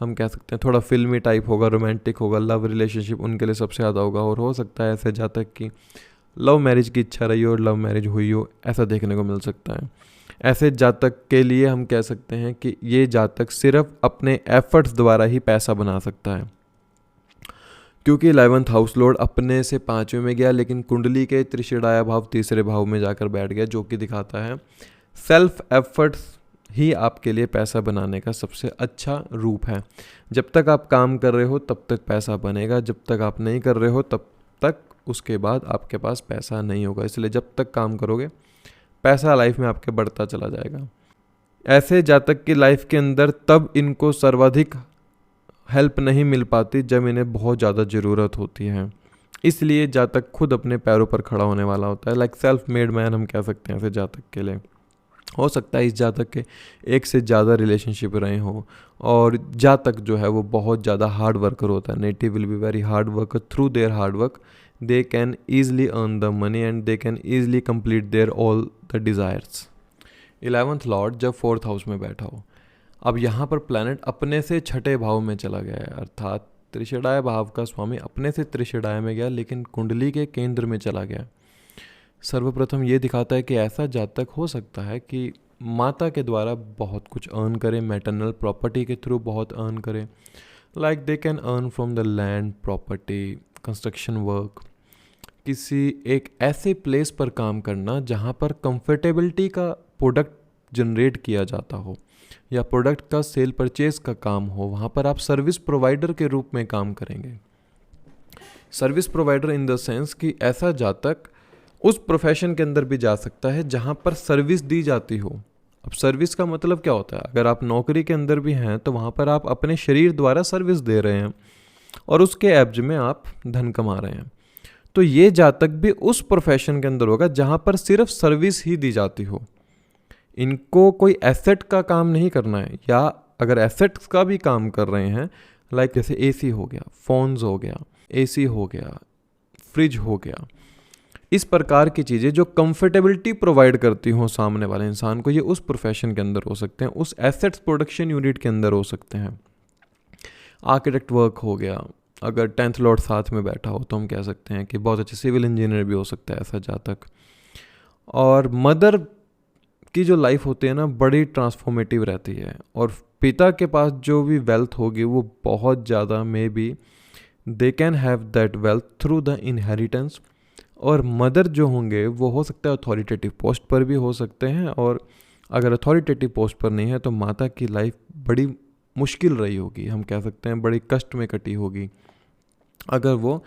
हम कह सकते हैं थोड़ा फिल्मी टाइप होगा, रोमांटिक होगा, लव रिलेशनशिप उनके लिए सबसे ज़्यादा होगा। और हो सकता है ऐसे जातक की लव मैरिज की इच्छा रही हो और लव मैरिज हुई हो, ऐसा देखने को मिल सकता है। ऐसे जातक के लिए हम कह सकते हैं कि ये जातक सिर्फ अपने एफर्ट्स द्वारा ही पैसा बना सकता है, क्योंकि 11th हाउस लॉर्ड अपने से 5वें में गया लेकिन कुंडली के त्रिषेडाया भाव 3रे भाव में जाकर बैठ गया, जो कि दिखाता है सेल्फ एफर्ट्स ही आपके लिए पैसा बनाने का सबसे अच्छा रूप है। जब तक आप काम कर रहे हो तब तक पैसा बनेगा, जब तक आप नहीं कर रहे हो तब तक उसके बाद आपके पास पैसा नहीं होगा। इसलिए जब तक काम करोगे पैसा लाइफ में आपके बढ़ता चला जाएगा। ऐसे जातक की लाइफ के अंदर तब इनको सर्वाधिक हेल्प नहीं मिल पाती जब इन्हें बहुत ज़्यादा ज़रूरत होती है। इसलिए जातक खुद अपने पैरों पर खड़ा होने वाला होता है, लाइक सेल्फ मेड मैन हम कह सकते हैं ऐसे जातक के लिए। हो सकता है इस जातक के एक से ज़्यादा रिलेशनशिप रहे हों और जातक जो है वो बहुत ज़्यादा हार्ड वर्कर होता है। Native will be very hard worker, through their hard work they can easily earn the money and they can easily complete their all the desires। 11th Lord जब 4th हाउस में बैठा हो, अब यहाँ पर प्लैनेट अपने से 6ठे भाव में चला गया है, अर्थात त्रिषेडाय भाव का स्वामी अपने से त्रिषेडाय में गया लेकिन कुंडली के केंद्र में चला गया। सर्वप्रथम ये दिखाता है कि ऐसा जातक हो सकता है कि माता के द्वारा बहुत कुछ अर्न करे, मैटरनल प्रॉपर्टी के थ्रू बहुत अर्न करे, like they can earn from the land, property, construction work, किसी एक ऐसे प्लेस पर काम करना जहाँ पर कंफर्टेबिलिटी का प्रोडक्ट जनरेट किया जाता हो या प्रोडक्ट का सेल परचेज का काम हो, वहाँ पर आप सर्विस प्रोवाइडर के रूप में काम करेंगे। Service provider in the sense कि ऐसा जातक उस प्रोफेशन के अंदर भी जा सकता है जहाँ पर सर्विस दी जाती हो। अब सर्विस का मतलब क्या होता है? अगर आप नौकरी के अंदर भी हैं तो वहाँ पर आप अपने शरीर द्वारा सर्विस दे रहे हैं और उसके एवज में आप धन कमा रहे हैं। तो ये जातक भी उस प्रोफेशन के अंदर होगा जहाँ पर सिर्फ सर्विस ही दी जाती हो। इनको कोई एसेट का काम नहीं करना है, या अगर एसेट्स का भी काम कर रहे हैं, लाइक जैसे एसी हो गया, फोन्स हो गया, एसी हो गया, फ्रिज हो गया, इस प्रकार की चीज़ें जो कंफर्टेबिलिटी प्रोवाइड करती हों सामने वाले इंसान को, ये उस प्रोफेशन के अंदर हो सकते हैं, उस एसेट्स प्रोडक्शन यूनिट के अंदर हो सकते हैं। आर्किटेक्ट वर्क हो गया, अगर 10th लॉर्ड साथ में बैठा हो तो हम कह सकते हैं कि बहुत अच्छे सिविल इंजीनियर भी हो सकता है ऐसा जातक। और मदर की जो लाइफ होती है ना, बड़ी ट्रांसफॉर्मेटिव रहती है, और पिता के पास जो भी वेल्थ होगी वो बहुत ज़्यादा, may be they can have that wealth through the inheritance. और मदर जो होंगे वो हो सकता है अथॉरिटेटिव पोस्ट पर भी हो सकते हैं, और अगर अथॉरिटेटिव पोस्ट पर नहीं है तो माता की लाइफ बड़ी मुश्किल रही होगी, हम कह सकते हैं बड़ी कष्ट में कटी होगी, अगर वो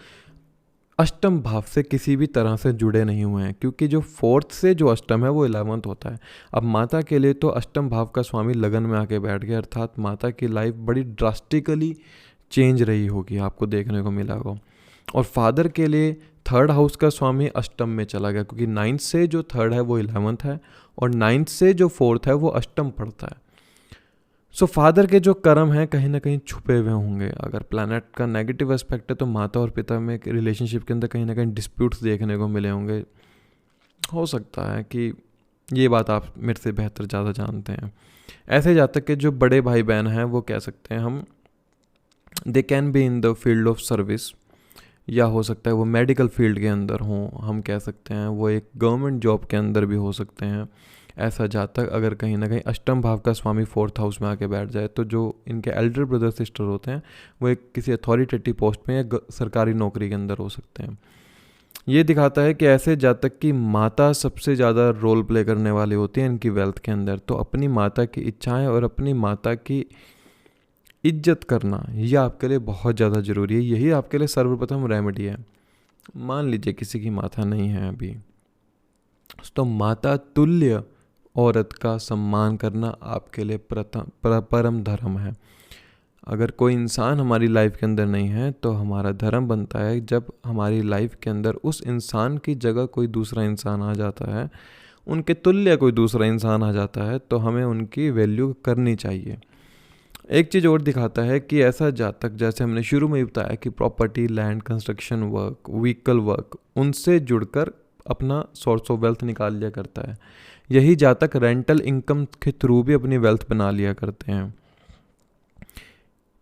अष्टम भाव से किसी भी तरह से जुड़े नहीं हुए हैं, क्योंकि जो 4th से जो अष्टम है वो 11th होता है। अब माता के लिए तो अष्टम भाव का स्वामी लगन में आके बैठ गया, अर्थात माता की लाइफ बड़ी ड्रास्टिकली चेंज रही होगी, आपको देखने को मिला होगा। और फादर के लिए 3rd हाउस का स्वामी अष्टम में चला गया, क्योंकि 9th से जो 3rd है वो 11th है, और 9th से जो 4th है वो अष्टम पड़ता है। सो फादर के जो कर्म हैं कहीं ना कहीं छुपे हुए होंगे। अगर प्लैनेट का नेगेटिव एस्पेक्ट है तो माता और पिता में रिलेशनशिप के अंदर कहीं ना कहीं डिस्प्यूट्स देखने को मिले होंगे। हो सकता है कि ये बात आप मेरे से बेहतर ज़्यादा जानते हैं। ऐसे जातक के जो बड़े भाई बहन हैं वो कह सकते हैं हम, they can be in the field of service, या हो सकता है वो मेडिकल फील्ड के अंदर हों, हम कह सकते हैं वो एक गवर्नमेंट जॉब के अंदर भी हो सकते हैं। ऐसा जातक अगर कहीं ना कहीं अष्टम भाव का स्वामी 4th हाउस में आके बैठ जाए तो जो इनके एल्डर ब्रदर सिस्टर होते हैं वो एक किसी अथॉरिटेटिव पोस्ट में या सरकारी नौकरी के अंदर हो सकते हैं। ये दिखाता है कि ऐसे जातक की माता सबसे ज़्यादा रोल प्ले करने वाली होती है इनकी वेल्थ के अंदर। तो अपनी माता की इच्छाएं और अपनी माता की इज्जत करना यह आपके लिए बहुत ज़्यादा ज़रूरी है। यही आपके लिए सर्वप्रथम रेमेडी है। मान लीजिए किसी की माता नहीं है अभी, तो माता तुल्य औरत का सम्मान करना आपके लिए परम धर्म है। अगर कोई इंसान हमारी लाइफ के अंदर नहीं है तो हमारा धर्म बनता है, जब हमारी लाइफ के अंदर उस इंसान की जगह कोई दूसरा इंसान आ जाता है, उनके तुल्य कोई दूसरा इंसान आ जाता है, तो हमें उनकी वैल्यू करनी चाहिए। एक चीज़ और दिखाता है कि ऐसा जातक, जैसे हमने शुरू में ही बताया कि property, land, construction work, vehicle work, उनसे जुड़कर अपना सोर्स ऑफ वेल्थ निकाल लिया करता है। यही जातक रेंटल इनकम के थ्रू भी अपनी वेल्थ बना लिया करते हैं।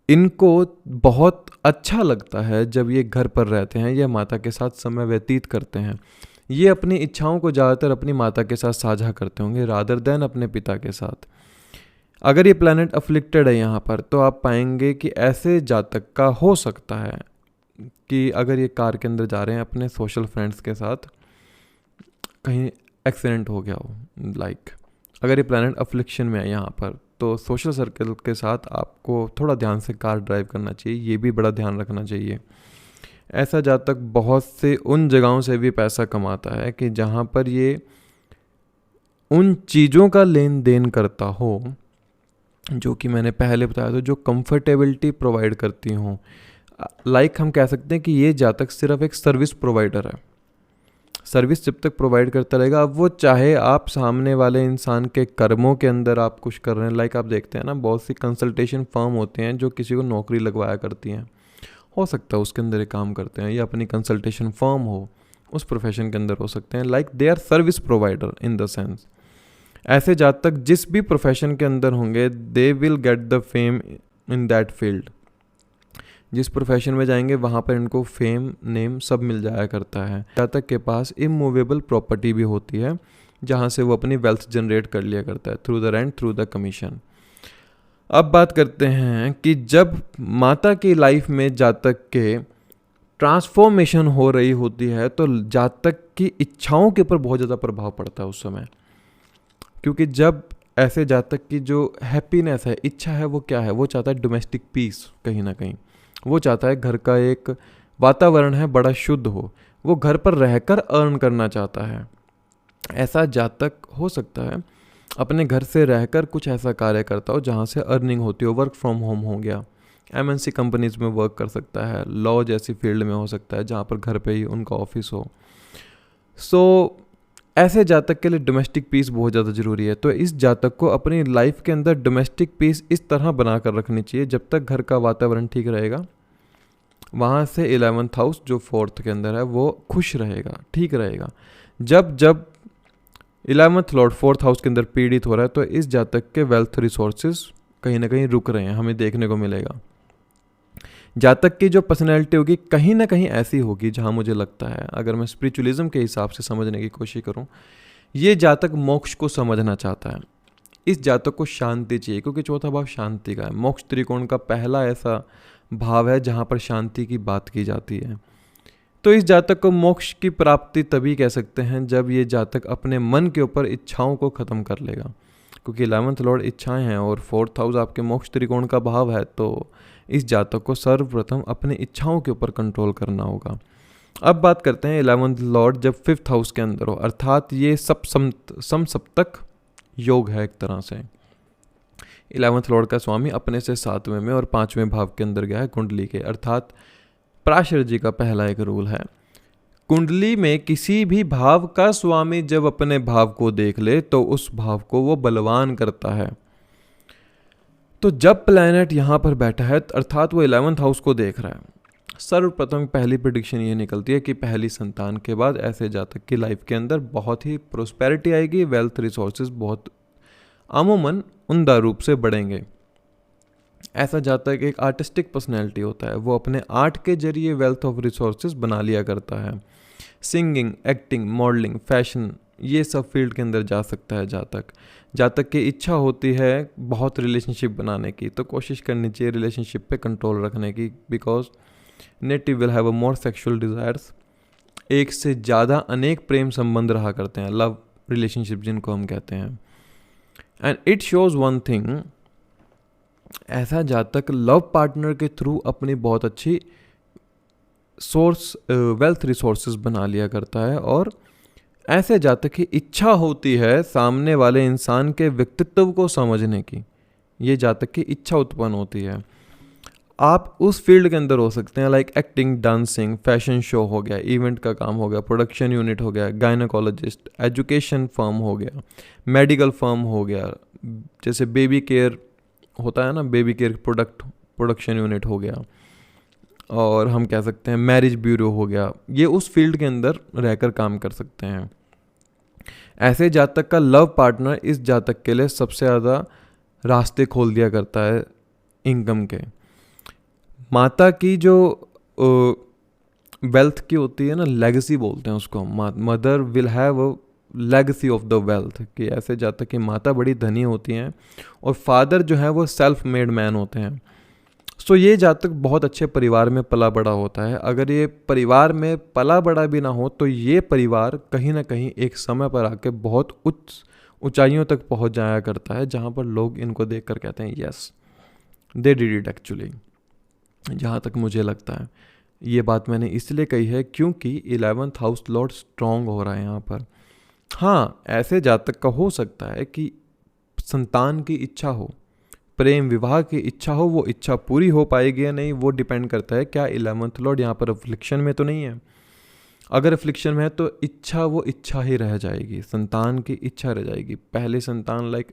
इनको बहुत अच्छा लगता है जब ये घर पर रहते हैं या माता के साथ समय व्यतीत करते हैं। ये अपनी इच्छाओं को ज़्यादातर अपनी माता के साथ साझा करते होंगे रादर देन अपने पिता के साथ। अगर ये प्लैनेट अफ्लिक्टेड है यहाँ पर तो आप पाएंगे कि ऐसे जातक का हो सकता है कि अगर ये कार के अंदर जा रहे हैं अपने सोशल फ्रेंड्स के साथ, कहीं एक्सीडेंट हो गया हो, लाइक अगर ये प्लैनेट अफ्लिक्शन में है यहाँ पर, तो सोशल सर्कल के साथ आपको थोड़ा ध्यान से कार ड्राइव करना चाहिए। ये भी बड़ा ध्यान रखना चाहिए। ऐसा जातक बहुत से उन जगहों से भी पैसा कमाता है कि जहाँ पर ये उन चीज़ों का लेन देन करता हो जो कि मैंने पहले बताया था, जो कंफर्टेबिलिटी प्रोवाइड करती हों। लाइक हम कह सकते हैं कि ये जातक सिर्फ एक सर्विस प्रोवाइडर है। सर्विस जब तक प्रोवाइड करता रहेगा, अब वो चाहे आप सामने वाले इंसान के कर्मों के अंदर आप कुछ कर रहे हैं, लाइक आप देखते हैं ना बहुत सी कंसल्टेशन फर्म होते हैं जो किसी को नौकरी लगवाया करती हैं, हो सकता है उसके अंदर ये काम करते हैं, या अपनी कंसल्टेशन फर्म हो उस प्रोफेशन के अंदर हो सकते हैं। Like they are service provider in the sense. ऐसे जातक जिस भी प्रोफेशन के अंदर होंगे they will get the fame in that field. जिस प्रोफेशन में जाएंगे वहाँ पर इनको फेम नेम सब मिल जाया करता है। जातक के पास इमूवेबल प्रॉपर्टी भी होती है जहाँ से वो अपनी वेल्थ जनरेट कर लिया करता है through the rent, through the commission. अब बात करते हैं कि जब माता की लाइफ में जातक के ट्रांसफॉर्मेशन हो रही होती है तो जातक की इच्छाओं के ऊपर बहुत ज़्यादा प्रभाव पड़ता है उस समय, क्योंकि जब ऐसे जातक की जो हैप्पीनेस है, इच्छा है, वो क्या है, वो चाहता है डोमेस्टिक पीस। कहीं ना कहीं वो चाहता है घर का एक वातावरण है बड़ा शुद्ध हो, वो घर पर रहकर अर्न करना चाहता है। ऐसा जातक हो सकता है अपने घर से रहकर कुछ ऐसा कार्य करता हो जहाँ से अर्निंग होती हो। वर्क फ्रॉम होम हो गया, एमएनसी कंपनीज में वर्क कर सकता है, लॉ जैसी फील्ड में हो सकता है जहाँ पर घर पे ही उनका ऑफिस हो। सो ऐसे जातक के लिए डोमेस्टिक पीस बहुत ज़्यादा ज़रूरी है। तो इस जातक को अपनी लाइफ के अंदर डोमेस्टिक पीस इस तरह बना कर रखनी चाहिए जब तक घर का वातावरण ठीक रहेगा, वहाँ से 11th हाउस जो 4th के अंदर है वो खुश रहेगा, ठीक रहेगा। जब जब 11th लॉर्ड 4th हाउस के अंदर पीड़ित हो रहा है तो इस जातक के वेल्थ रिसोर्सेज कहीं ना कहीं रुक रहे हैं, हमें देखने को मिलेगा। जातक की जो पर्सनैलिटी होगी कहीं ना कहीं ऐसी होगी, जहाँ मुझे लगता है अगर मैं स्पिरिचुअलिज्म के हिसाब से समझने की कोशिश करूँ, ये जातक मोक्ष को समझना चाहता है। इस जातक को शांति चाहिए, क्योंकि चौथा भाव शांति का है। मोक्ष त्रिकोण का पहला ऐसा भाव है जहाँ पर शांति की बात की जाती है। तो इस जातक को मोक्ष की प्राप्ति तभी कह सकते हैं जब ये जातक अपने मन के ऊपर इच्छाओं को ख़त्म कर लेगा, क्योंकि 11th लॉर्ड इच्छाएं हैं और 4th हाउस आपके मोक्ष त्रिकोण का भाव है। तो इस जातक को सर्वप्रथम अपनी इच्छाओं के ऊपर कंट्रोल करना होगा। अब बात करते हैं 11th लॉर्ड जब 5th हाउस के अंदर हो, अर्थात ये समसप्तक योग है एक तरह से। 11th लॉर्ड का स्वामी अपने से 7वें में और 5वें भाव के अंदर गया है कुंडली के, अर्थात पराशर जी का पहला एक रूल है, कुंडली में किसी भी भाव का स्वामी जब अपने भाव को देख ले तो उस भाव को वो बलवान करता है। तो जब प्लैनेट यहाँ पर बैठा है अर्थात वो 11th हाउस को देख रहा है, सर्वप्रथम पहली प्रेडिक्शन ये निकलती है कि पहली संतान के बाद ऐसे जातक की लाइफ के अंदर बहुत ही प्रोस्पेरिटी आएगी, वेल्थ रिसोर्सेज बहुत अमूमन उम्दा रूप से बढ़ेंगे। ऐसा जातक एक आर्टिस्टिक पर्सनैलिटी होता है, वो अपने आर्ट के जरिए वेल्थ ऑफ रिसोर्सेज बना लिया करता है। सिंगिंग, एक्टिंग, मॉडलिंग, फैशन, ये सब फील्ड के अंदर जा सकता है जातक की इच्छा होती है बहुत रिलेशनशिप बनाने की, तो कोशिश करनी चाहिए रिलेशनशिप पे कंट्रोल रखने की, because native will have a more sexual desires. एक से ज़्यादा अनेक प्रेम संबंध रहा करते हैं, लव रिलेशनशिप जिनको हम कहते हैं। And it shows one thing, ऐसा जातक लव पार्टनर के थ्रू अपनी बहुत अच्छी सोर्स वेल्थ रिसोर्सेज बना लिया करता है। और ऐसे जातक की इच्छा होती है सामने वाले इंसान के व्यक्तित्व को समझने की, ये जातक की इच्छा उत्पन्न होती है। आप उस फील्ड के अंदर हो सकते हैं, like acting, dancing, fashion show हो गया, इवेंट का काम हो गया, प्रोडक्शन यूनिट हो गया, गायनोकोलॉजिस्ट, एजुकेशन फर्म हो गया, मेडिकल फर्म हो गया, जैसे बेबी केयर होता है ना, बेबी केयर प्रोडक्शन यूनिट हो गया, और हम कह सकते हैं मैरिज ब्यूरो हो गया। ये उस फील्ड के अंदर रहकर काम कर सकते हैं। ऐसे जातक का लव पार्टनर इस जातक के लिए सबसे ज़्यादा रास्ते खोल दिया करता है इनकम के। माता की जो वेल्थ की होती है ना, लेगेसी बोलते हैं उसको, mother will have a legacy of the wealth, कि ऐसे जातक की माता बड़ी धनी होती हैं और फादर जो है वो सेल्फ मेड मैन होते हैं। सो ये जातक बहुत अच्छे परिवार में पला बड़ा होता है। अगर ये परिवार में पला बड़ा भी ना हो तो ये परिवार कहीं ना कहीं एक समय पर आके बहुत उच्च ऊंचाइयों तक पहुंच जाया करता है, जहाँ पर लोग इनको देख कर कहते हैं yes they did it actually. जहाँ तक मुझे लगता है ये बात मैंने इसलिए कही है क्योंकि 11th हाउस लॉर्ड स्ट्रॉन्ग हो रहा है यहाँ पर। हाँ, ऐसे जातक का हो सकता है कि संतान की इच्छा हो, प्रेम विवाह की इच्छा हो, वो इच्छा पूरी हो पाएगी या नहीं वो डिपेंड करता है क्या 11th लॉर्ड यहाँ पर अफ्लिक्शन में तो नहीं है। अगर अफ्लिक्शन में है तो इच्छा वो इच्छा ही रह जाएगी, संतान की इच्छा रह जाएगी। पहले संतान लाइक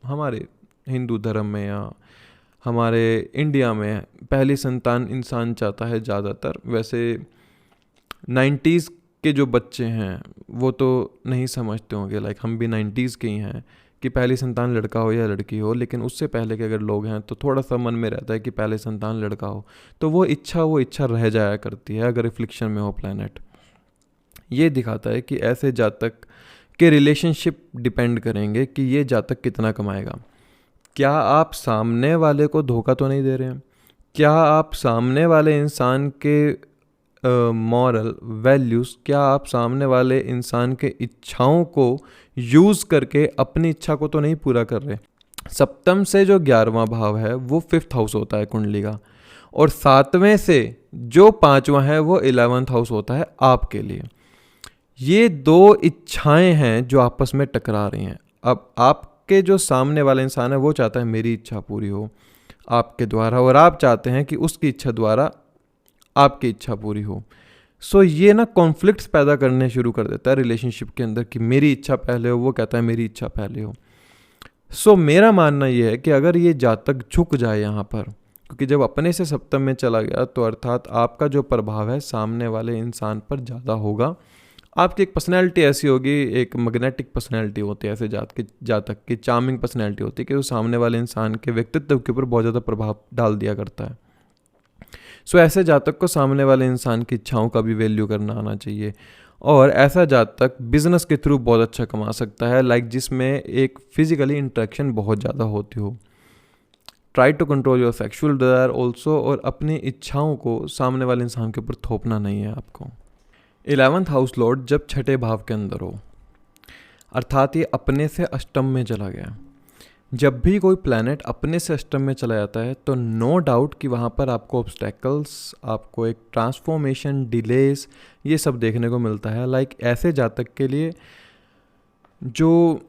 हमारे हिंदू धर्म में या हमारे इंडिया में पहली संतान इंसान चाहता है ज़्यादातर। वैसे 90s के जो बच्चे हैं वो तो नहीं समझते होंगे, लाइक हम भी 90s के ही हैं कि पहली संतान लड़का हो या लड़की हो, लेकिन उससे पहले के अगर लोग हैं तो थोड़ा सा मन में रहता है कि पहले संतान लड़का हो, तो वो इच्छा रह जाया करती है अगर रिफ्लेक्शन में हो प्लैनेट। ये दिखाता है कि ऐसे जातक के रिलेशनशिप डिपेंड करेंगे कि ये जातक कितना कमाएगा। क्या आप सामने वाले को धोखा तो नहीं दे रहे हैं? क्या आप सामने वाले इंसान के मॉरल वैल्यूज़, क्या आप सामने वाले इंसान के इच्छाओं को यूज़ करके अपनी इच्छा को तो नहीं पूरा कर रहे? सप्तम से जो 11वां भाव है वो 5th हाउस होता है कुंडली का, और 7वें से जो 5वां है वो 11th हाउस होता है आपके लिए। ये दो इच्छाएं हैं जो आपस में टकरा रही हैं। अब आपके जो सामने वाला इंसान है वो चाहता है मेरी इच्छा पूरी हो आपके द्वारा, और आप चाहते हैं कि उसकी इच्छा द्वारा आपकी इच्छा पूरी हो। सो ये ना कॉन्फ्लिक्ट्स पैदा करने शुरू कर देता है रिलेशनशिप के अंदर कि मेरी इच्छा पहले हो, वो कहता है मेरी इच्छा पहले हो। सो मेरा मानना ये है कि अगर ये जातक झुक जाए यहाँ पर, क्योंकि जब अपने से सप्तम में चला गया तो अर्थात आपका जो प्रभाव है सामने वाले इंसान पर ज़्यादा होगा। आपकी एक पर्सनैलिटी ऐसी होगी, एक मैग्नेटिक पर्सनैलिटी होती है ऐसे जातक की चार्मिंग पर्सनैलिटी होती है कि वो सामने वाले इंसान के व्यक्तित्व के ऊपर बहुत ज़्यादा प्रभाव डाल दिया करता है। सो ऐसे जातक को सामने वाले इंसान की इच्छाओं का भी वैल्यू करना आना चाहिए, और ऐसा जातक बिजनेस के थ्रू बहुत अच्छा कमा सकता है, लाइक जिसमें एक फिजिकली इंटरेक्शन बहुत ज़्यादा होती हो। Try to control your sexual desire also, और अपनी इच्छाओं को सामने वाले इंसान के ऊपर थोपना नहीं है आपको। 11th हाउस लॉर्ड जब छठे भाव के अंदर हो, अर्थात ये अपने से अष्टम में चला गया। जब भी कोई प्लैनेट अपने से अष्टम में चला जाता है तो नो डाउट कि वहाँ पर आपको ऑब्स्टेकल्स, आपको एक ट्रांसफॉर्मेशन, डिलेस, ये सब देखने को मिलता है। लाइक ऐसे जातक के लिए जो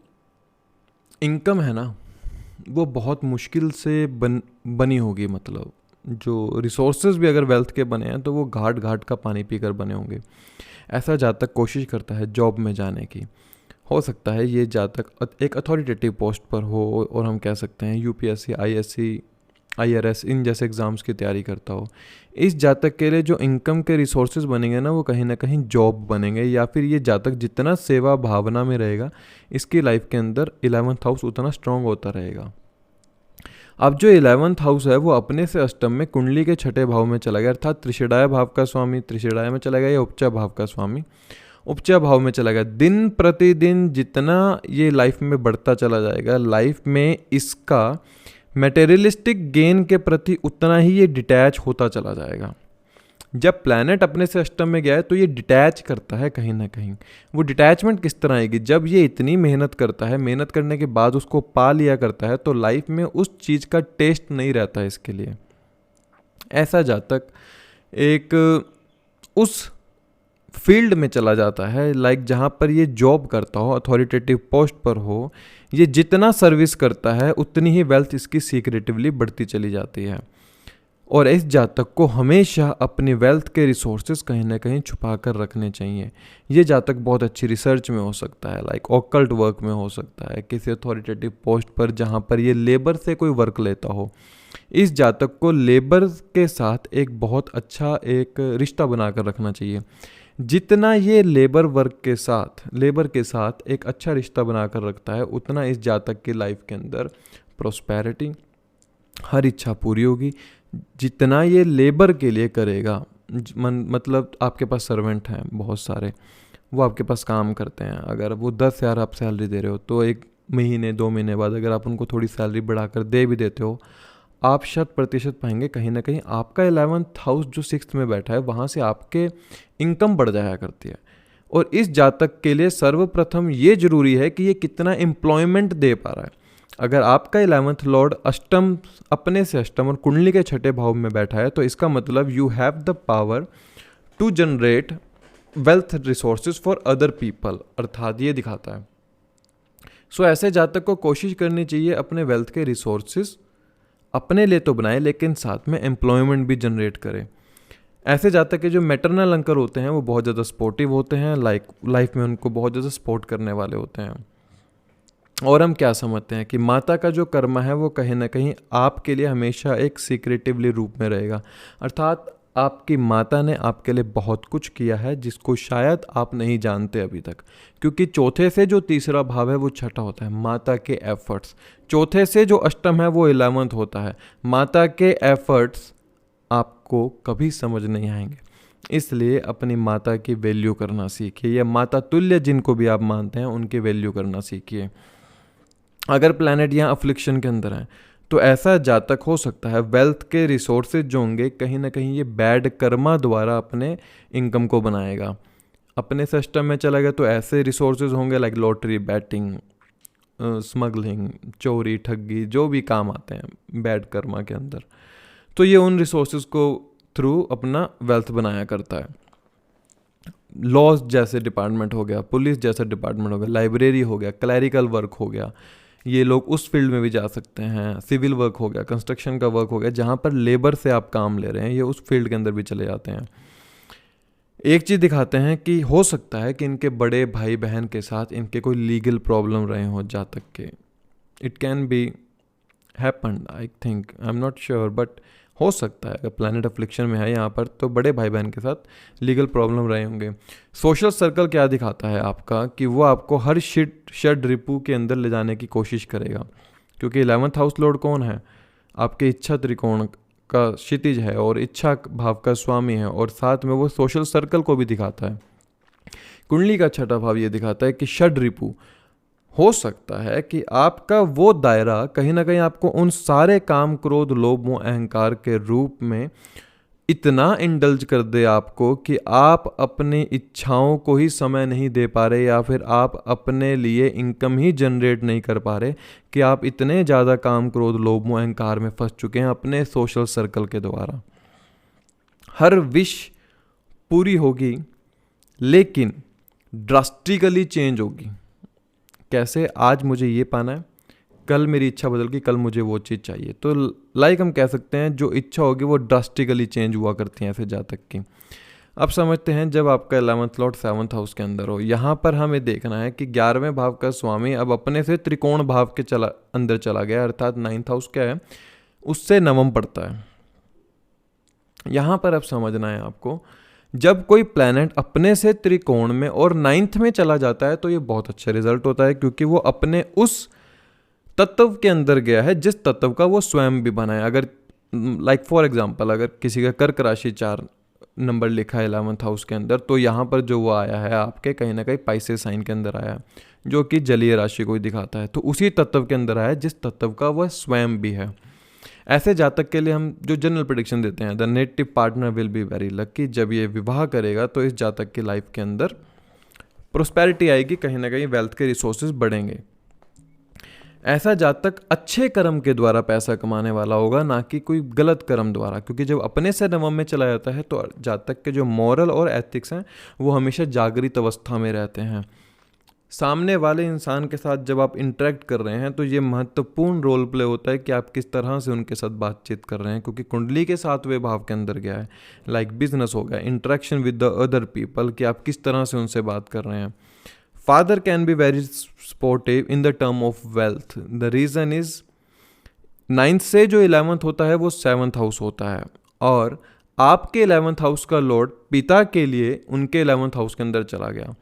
इनकम है ना वो बहुत मुश्किल से बनी होगी, मतलब जो रिसोर्सेज भी अगर वेल्थ के बने हैं तो वो घाट घाट का पानी पीकर बने होंगे। ऐसा जातक कोशिश करता है जॉब में जाने की। हो सकता है ये जातक एक अथॉरिटेटिव पोस्ट पर हो, और हम कह सकते हैं यूपीएससी, आईएससी, आईआरएस इन जैसे एग्ज़ाम्स की तैयारी करता हो। इस जातक के लिए जो इनकम के रिसोर्सेज बनेंगे ना वो कहीं ना कहीं जॉब बनेंगे, या फिर ये जातक जितना सेवा भावना में रहेगा इसकी लाइफ के अंदर 11th हाउस उतना स्ट्रांग होता रहेगा। अब जो 11th हाउस है वो अपने से अष्टम में कुंडली के छठे भाव में चला गया, अर्थात त्रिषेडाय भाव का स्वामी त्रिषेडाय में चला गया, या उपचा भाव का स्वामी उपचा भाव में चला गया। दिन प्रतिदिन जितना ये लाइफ में बढ़ता चला जाएगा, लाइफ में इसका मटेरियलिस्टिक गेन के प्रति उतना ही ये डिटैच होता चला जाएगा। जब प्लैनेट अपने से अष्टम में गया है तो ये डिटैच करता है कहीं ना कहीं। वो डिटैचमेंट किस तरह आएगी? जब ये इतनी मेहनत करता है, मेहनत करने के बाद उसको पा लिया करता है तो लाइफ में उस चीज़ का टेस्ट नहीं रहता है इसके लिए। ऐसा जातक एक उस फील्ड में चला जाता है, लाइक जहाँ पर ये जॉब करता हो, अथॉरिटेटिव पोस्ट पर हो, ये जितना सर्विस करता है उतनी ही वेल्थ इसकी सीक्रेटिवली बढ़ती चली जाती है। और इस जातक को हमेशा अपनी वेल्थ के रिसोर्सेज कहीं ना कहीं छुपा कर रखने चाहिए। ये जातक बहुत अच्छी रिसर्च में हो सकता है, लाइक ऑकल्ट वर्क में हो सकता है, किसी अथॉरिटेटिव पोस्ट पर जहाँ पर ये लेबर से कोई वर्क लेता हो। इस जातक को लेबर के साथ एक बहुत अच्छा एक रिश्ता बनाकर रखना चाहिए। जितना ये लेबर के साथ एक अच्छा रिश्ता बनाकर रखता है उतना इस जातक की लाइफ के अंदर प्रॉस्पेरिटी, हर इच्छा पूरी होगी। जितना ये लेबर के लिए करेगा, मतलब आपके पास सर्वेंट हैं बहुत सारे, वो आपके पास काम करते हैं, अगर वो 10,000 आप सैलरी दे रहे हो तो 1 महीने 2 महीने बाद अगर आप उनको थोड़ी सैलरी बढ़ाकर दे भी देते हो, आप 100% पाएंगे कहीं ना कहीं आपका 11th हाउस जो 6th में बैठा है वहाँ से आपके इनकम बढ़ जाया करती है। और इस जातक के लिए सर्वप्रथम ये जरूरी है कि ये कितना एम्प्लॉयमेंट दे पा रहा है। अगर आपका 11th लॉर्ड अष्टम, अपने से अष्टम और कुंडली के छठे भाव में बैठा है तो इसका मतलब you have the power to generate wealth resources for other people, अर्थात ये दिखाता है। सो ऐसे जातक को कोशिश करनी चाहिए अपने वेल्थ के रिसोर्सेज अपने लिए तो बनाए लेकिन साथ में एम्प्लॉयमेंट भी जनरेट करे। ऐसे जातक के जो मैटरनल अंकल होते हैं वो बहुत ज़्यादा सपोर्टिव होते हैं, लाइक लाइफ में उनको बहुत ज़्यादा सपोर्ट करने वाले होते हैं। और हम क्या समझते हैं कि माता का जो कर्म है वो कहीं ना कहीं आपके लिए हमेशा एक सीक्रेटिवली रूप में रहेगा, अर्थात आपकी माता ने आपके लिए बहुत कुछ किया है जिसको शायद आप नहीं जानते अभी तक, क्योंकि चौथे से जो तीसरा भाव है वो छठा होता है, माता के एफर्ट्स। चौथे से जो अष्टम है वो 11th होता है। माता के एफर्ट्स आपको कभी समझ नहीं आएंगे, इसलिए अपनी माता की वैल्यू करना सीखिए, या माता तुल्य जिनको भी आप मानते हैं उनकी वैल्यू करना सीखिए। अगर प्लैनेट यहाँ अफ्लिक्शन के अंदर है तो ऐसा जातक हो सकता है वेल्थ के रिसोर्सेज जो होंगे कहीं ना कहीं ये बैड कर्मा द्वारा अपने इनकम को बनाएगा। अपने सिस्टम में चला गया तो ऐसे रिसोर्सेज होंगे लाइक लॉटरी, बैटिंग, स्मगलिंग, चोरी, ठगी, जो भी काम आते हैं बैड कर्मा के अंदर, तो ये उन रिसोर्सेज को थ्रू अपना वेल्थ बनाया करता है। लॉज जैसे डिपार्टमेंट हो गया, पुलिस जैसा डिपार्टमेंट हो गया, लाइब्रेरी हो गया, क्लैरिकल वर्क हो गया, ये लोग उस फील्ड में भी जा सकते हैं। सिविल वर्क हो गया, कंस्ट्रक्शन का वर्क हो गया, जहाँ पर लेबर से आप काम ले रहे हैं, ये उस फील्ड के अंदर भी चले जाते हैं। एक चीज़ दिखाते हैं कि हो सकता है कि इनके बड़े भाई बहन के साथ इनके कोई लीगल प्रॉब्लम रहे हो जातक के। It can be happen, I think, I am not sure, but हो सकता है अगर प्लैनेट अफ्लिक्शन में है यहाँ पर तो बड़े भाई बहन के साथ लीगल प्रॉब्लम रहे होंगे। सोशल सर्कल क्या दिखाता है आपका कि वो आपको हर षड रिपु के अंदर ले जाने की कोशिश करेगा, क्योंकि 11th हाउस लॉर्ड कौन है? आपके इच्छा त्रिकोण का क्षितिज है और इच्छा भाव का स्वामी है, और साथ में वो सोशल सर्कल को भी दिखाता है। कुंडली का छठा भाव ये दिखाता है कि षड रिपु हो सकता है कि आपका वो दायरा कहीं ना कहीं आपको उन सारे काम, क्रोध, लोभ, मोह, अहंकार के रूप में इतना इंडल्ज कर दे आपको कि आप अपनी इच्छाओं को ही समय नहीं दे पा रहे, या फिर आप अपने लिए इनकम ही जनरेट नहीं कर पा रहे, कि आप इतने ज़्यादा काम, क्रोध, लोभ, मोह, अहंकार में फंस चुके हैं अपने सोशल सर्कल के द्वारा। हर विश पूरी होगी लेकिन ड्रास्टिकली चेंज होगी। कैसे? आज मुझे ये पाना है, कल मेरी इच्छा बदल गई, कल मुझे वो चीज़ चाहिए। तो लाइक हम कह सकते हैं जो इच्छा होगी वो ड्रास्टिकली चेंज हुआ करती हैं ऐसे जातक की। अब समझते हैं जब आपका 11th लॉर्ड 7th हाउस के अंदर हो, यहाँ पर हमें देखना है कि 11वें भाव का स्वामी अब अपने से त्रिकोण भाव के अंदर चला गया, अर्थात 9th हाउस क्या है उससे नवम पड़ता है। यहाँ पर अब समझना है आपको, जब कोई प्लैनेट अपने से त्रिकोण में और 9th में चला जाता है तो ये बहुत अच्छा रिजल्ट होता है, क्योंकि वो अपने उस तत्व के अंदर गया है जिस तत्व का वो स्वयं भी बना है। अगर लाइक फॉर एग्जांपल अगर किसी का कर्क राशि 4 नंबर लिखा है 11th हाउस के अंदर, तो यहाँ पर जो वो आया है आपके कहीं ना कहीं पाइसेस साइन के अंदर आया है, जो कि जलीय राशि को ही दिखाता है, तो उसी तत्व के अंदर आया है जिस तत्व का वह स्वयं भी है। ऐसे जातक के लिए हम जो जनरल प्रेडिक्शन देते हैं, the native partner will be very lucky. जब ये विवाह करेगा तो इस जातक की लाइफ के अंदर प्रोस्पेरिटी आएगी, कहीं ना कहीं वेल्थ के रिसोर्सेज बढ़ेंगे। ऐसा जातक अच्छे कर्म के द्वारा पैसा कमाने वाला होगा, ना कि कोई गलत कर्म द्वारा, क्योंकि जब अपने से नवम में चला जाता है तो जातक के जो मॉरल और एथिक्स हैं वो हमेशा जागृत अवस्था में रहते हैं। सामने वाले इंसान के साथ जब आप इंटरेक्ट कर रहे हैं तो ये महत्वपूर्ण रोल प्ले होता है कि आप किस तरह से उनके साथ बातचीत कर रहे हैं, क्योंकि कुंडली के 7वें भाव के अंदर गया है। लाइक बिजनेस हो गया, interaction with the other people, कि आप किस तरह से उनसे बात कर रहे हैं। Father can be very supportive in the term of wealth. The reason is 9th से जो 11th होता है वो 7th हाउस होता है, और आपके 11th हाउस का लॉर्ड पिता के लिए उनके 11th हाउस के अंदर चला गया।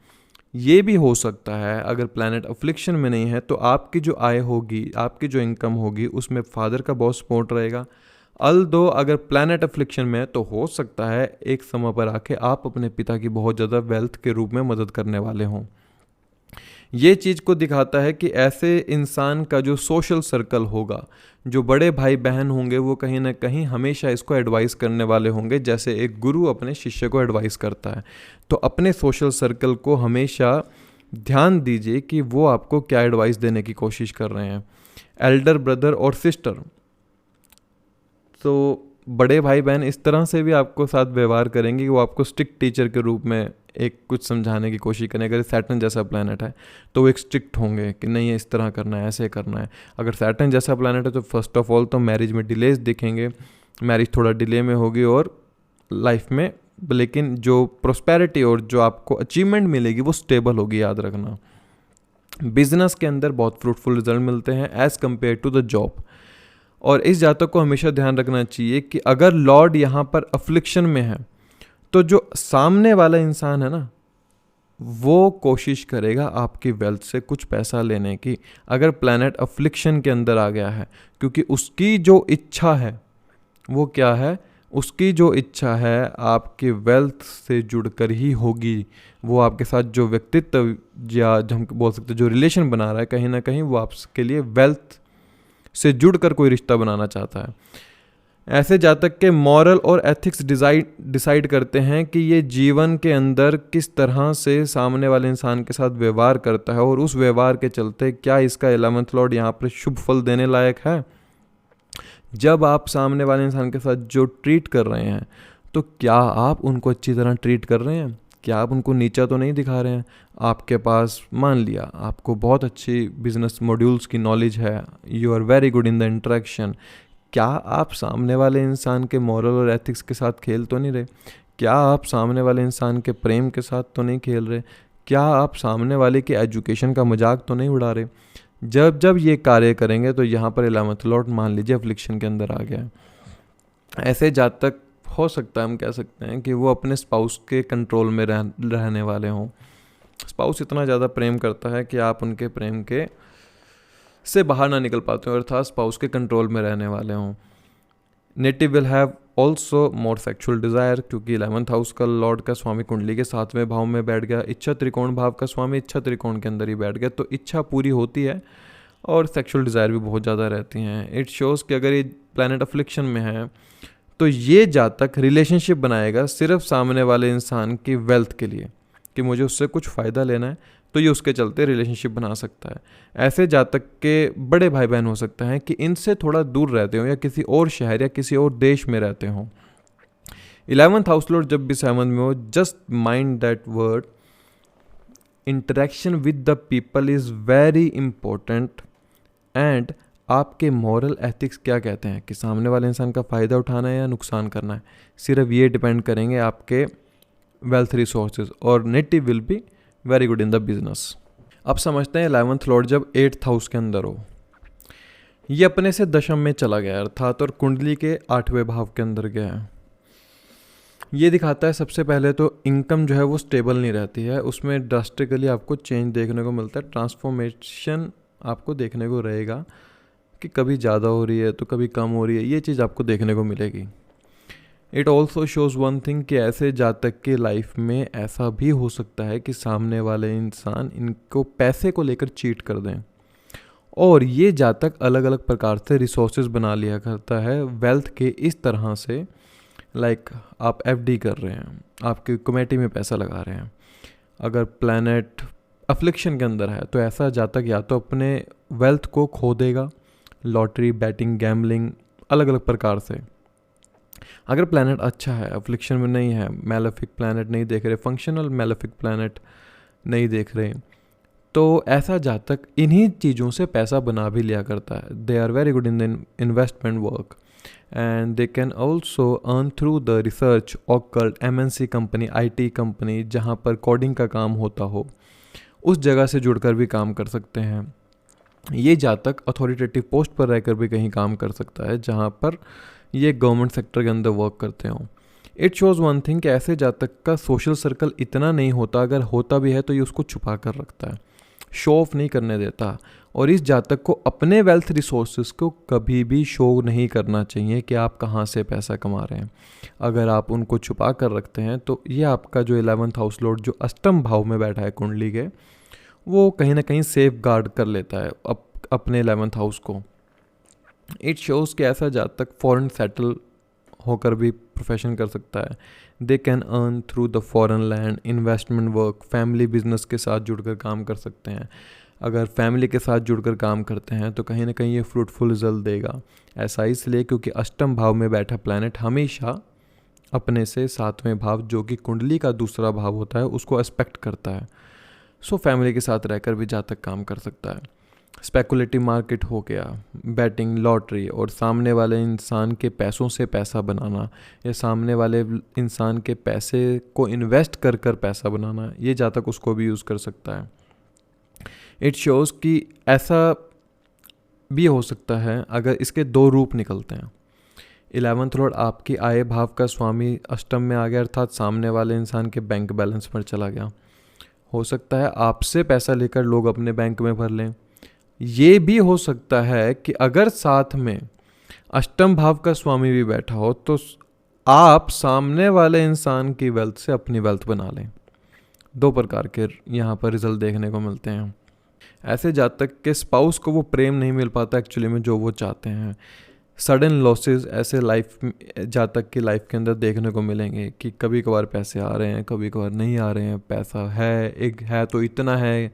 ये भी हो सकता है अगर प्लैनेट अफ्लिक्शन में नहीं है तो आपकी जो आय होगी, आपकी जो इनकम होगी, उसमें फादर का बहुत सपोर्ट रहेगा। दो अगर प्लैनेट अफ्लिक्शन में है तो हो सकता है एक समय पर आके आप अपने पिता की बहुत ज़्यादा वेल्थ के रूप में मदद करने वाले हों। ये चीज़ को दिखाता है कि ऐसे इंसान का जो सोशल सर्कल होगा, जो बड़े भाई बहन होंगे, वो कहीं ना कहीं हमेशा इसको एडवाइस करने वाले होंगे, जैसे एक गुरु अपने शिष्य को एडवाइस करता है। तो अपने सोशल सर्कल को हमेशा ध्यान दीजिए कि वो आपको क्या एडवाइस देने की कोशिश कर रहे हैं। एल्डर ब्रदर और सिस्टर, तो बड़े भाई बहन इस तरह से भी आपको साथ व्यवहार करेंगे कि वो आपको स्ट्रिक्ट टीचर के रूप में एक कुछ समझाने की कोशिश करें। अगर सैटर्न जैसा प्लैनेट है तो वो एक स्ट्रिक्ट होंगे कि नहीं इस तरह करना है, ऐसे करना है। अगर सैटर्न जैसा प्लैनेट है तो फर्स्ट ऑफ ऑल तो मैरिज में डिलेज दिखेंगे, मैरिज थोड़ा डिले में होगी और लाइफ में, लेकिन जो प्रोस्पेरिटी और जो आपको अचीवमेंट मिलेगी वो स्टेबल होगी, याद रखना। बिजनेस के अंदर बहुत फ्रूटफुल रिजल्ट मिलते हैं as compare to the job. और इस जातक को हमेशा ध्यान रखना चाहिए कि अगर लॉर्ड यहाँ पर अफ्लिक्शन में है तो जो सामने वाला इंसान है ना, वो कोशिश करेगा आपकी वेल्थ से कुछ पैसा लेने की, अगर प्लैनेट अफ्लिक्शन के अंदर आ गया है, क्योंकि उसकी जो इच्छा है वो क्या है, उसकी जो इच्छा है आपके वेल्थ से जुड़कर ही होगी। वो आपके साथ जो व्यक्तित्व या हम बोल सकते जो रिलेशन बना रहा है, कहीं ना कहीं वो आपके लिए वेल्थ से जुड़कर कोई रिश्ता बनाना चाहता है। ऐसे जातक के मॉरल और एथिक्स डिसाइड करते हैं कि ये जीवन के अंदर किस तरह से सामने वाले इंसान के साथ व्यवहार करता है, और उस व्यवहार के चलते क्या इसका 11th लॉर्ड यहाँ पर शुभ फल देने लायक है। जब आप सामने वाले इंसान के साथ जो ट्रीट कर रहे हैं, तो क्या आप उनको अच्छी तरह ट्रीट कर रहे हैं, क्या आप उनको नीचा तो नहीं दिखा रहे हैं। आपके पास मान लिया आपको बहुत अच्छी बिजनेस मॉड्यूल्स की नॉलेज है, you are very good in the interaction, क्या आप सामने वाले इंसान के मॉरल और एथिक्स के साथ खेल तो नहीं रहे, क्या आप सामने वाले इंसान के प्रेम के साथ तो नहीं खेल रहे, क्या आप सामने वाले की एजुकेशन का मजाक तो नहीं उड़ा रहे। जब जब ये कार्य करेंगे तो यहाँ पर 11th लॉर्ड मान लीजिए अफ्लिक्शन के अंदर आ गया है। ऐसे जातक हो सकता है हम कह सकते हैं कि वो अपने स्पाउस के कंट्रोल में रहने वाले हों। स्पाउस इतना ज़्यादा प्रेम करता है कि आप उनके प्रेम के से बाहर ना निकल पाते हो, अर्थात स्पाउस के कंट्रोल में रहने वाले हों। Native will have also more sexual desire, क्योंकि 11th हाउस का लॉर्ड का स्वामी कुंडली के 7वें भाव में बैठ गया, इच्छा त्रिकोण भाव का स्वामी इच्छा त्रिकोण के अंदर ही बैठ गया, तो इच्छा पूरी होती है और सेक्सुअल डिज़ायर भी बहुत ज़्यादा रहती हैं। इट शोज़ कि अगर ये प्लैनेट अफ्लिक्शन में है तो ये जातक रिलेशनशिप बनाएगा सिर्फ सामने वाले इंसान की वेल्थ के लिए, कि मुझे उससे कुछ फ़ायदा लेना है, तो ये उसके चलते रिलेशनशिप बना सकता है। ऐसे जातक के बड़े भाई बहन हो सकते हैं कि इनसे थोड़ा दूर रहते हों या किसी और शहर या किसी और देश में रहते हों। 11th हाउस लॉर्ड जब भी 7 में हो, just mind that word, interaction with the people is very important. And आपके मॉरल एथिक्स क्या कहते हैं कि सामने वाले इंसान का फ़ायदा उठाना है या नुकसान करना है, सिर्फ ये डिपेंड करेंगे आपके वेल्थ रिसोर्सेज, और native will be very good in the business. अब समझते हैं 11th लॉर्ड जब 8th हाउस के अंदर हो, ये अपने से दशम में चला गया अर्थात, और कुंडली के 8वें भाव के अंदर गया है। ये दिखाता है सबसे पहले तो इनकम जो है वो स्टेबल नहीं रहती है, उसमें ड्रास्टिकली आपको चेंज देखने को मिलता है, ट्रांसफॉर्मेशन आपको देखने को रहेगा कि कभी ज़्यादा हो रही है तो कभी कम हो रही है, ये चीज़ आपको देखने को मिलेगी। It also shows one thing कि ऐसे जातक के लाइफ में ऐसा भी हो सकता है कि सामने वाले इंसान इनको पैसे को लेकर चीट कर दें, और ये जातक अलग अलग प्रकार से रिसोर्सेज बना लिया करता है वेल्थ के इस तरह से, लाइक आप एफडी कर रहे हैं, आपकी कमेटी में पैसा लगा रहे हैं, अगर प्लैनेट अफ्लिक्शन के अंदर है तो ऐसा जातक या तो अपने वेल्थ को खो देगा, लॉटरी, बैटिंग, गैम्बलिंग, अलग अलग प्रकार से। अगर प्लैनेट अच्छा है, अफ्लिक्शन में नहीं है, मैलेफिक प्लैनेट नहीं देख रहे, फंक्शनल मैलेफिक प्लैनेट नहीं देख रहे, तो ऐसा जातक इन्हीं चीज़ों से पैसा बना भी लिया करता है। They are very good in the investment work and they can also earn through the research, occult, MNC company, IT company, जहाँ पर कोडिंग का काम होता हो, उस जगह से जुड़कर भी काम कर सकते हैं। ये जातक अथॉरिटेटिव पोस्ट पर रहकर भी कहीं काम कर सकता है जहाँ पर ये गवर्नमेंट सेक्टर के अंदर वर्क करते हों। इट शोज़ वन थिंग कि ऐसे जातक का सोशल सर्कल इतना नहीं होता, अगर होता भी है तो ये उसको छुपा कर रखता है, शो ऑफ नहीं करने देता, और इस जातक को अपने वेल्थ रिसोर्सेज को कभी भी शो नहीं करना चाहिए कि आप कहाँ से पैसा कमा रहे हैं। अगर आप उनको छुपा कर रखते हैं तो ये आपका जो 11th हाउस लॉर्ड जो अष्टम भाव में बैठा है कुंडली के, वो कहीं ना कहीं सेफ गार्ड कर लेता है अपने 11th हाउस को। इट शोज़ कि ऐसा जातक फॉरेन सेटल होकर भी प्रोफेशन कर सकता है। They can earn through the foreign land, investment work, family business के साथ जुड़कर काम कर सकते हैं। अगर फैमिली के साथ जुड़कर काम करते हैं तो कहीं ना कहीं ये फ्रूटफुल रिजल्ट देगा। ऐसा इसलिए क्योंकि अष्टम भाव में बैठा प्लैनेट हमेशा अपने से 7वें भाव जो कि कुंडली का दूसरा भाव होता है उसको एस्पेक्ट करता है। सो फैमिली के साथ रहकर भी जातक काम कर सकता है। स्पेकुलेटिव मार्केट हो गया, बैटिंग, लॉटरी, और सामने वाले इंसान के पैसों से पैसा बनाना या सामने वाले इंसान के पैसे को इन्वेस्ट कर कर पैसा बनाना, ये जातक उसको भी यूज़ कर सकता है। इट शोज़ कि ऐसा भी हो सकता है। अगर इसके दो रूप निकलते हैं, 11th लॉर्ड आपकी आय भाव का स्वामी अष्टम में आ गया, अर्थात सामने वाले इंसान के बैंक बैलेंस पर चला गया। हो सकता है आपसे पैसा लेकर लोग अपने बैंक में भर लें। ये भी हो सकता है कि अगर साथ में अष्टम भाव का स्वामी भी बैठा हो तो आप सामने वाले इंसान की वेल्थ से अपनी वेल्थ बना लें। दो प्रकार के यहाँ पर रिजल्ट देखने को मिलते हैं। ऐसे जातक के स्पाउस को वो प्रेम नहीं मिल पाता एक्चुअली में जो वो चाहते हैं। सडन लॉसेस ऐसे जातक की लाइफ के अंदर देखने को मिलेंगे कि कभी कभार पैसे आ रहे हैं, कभी कभार नहीं आ रहे हैं। पैसा है तो इतना है,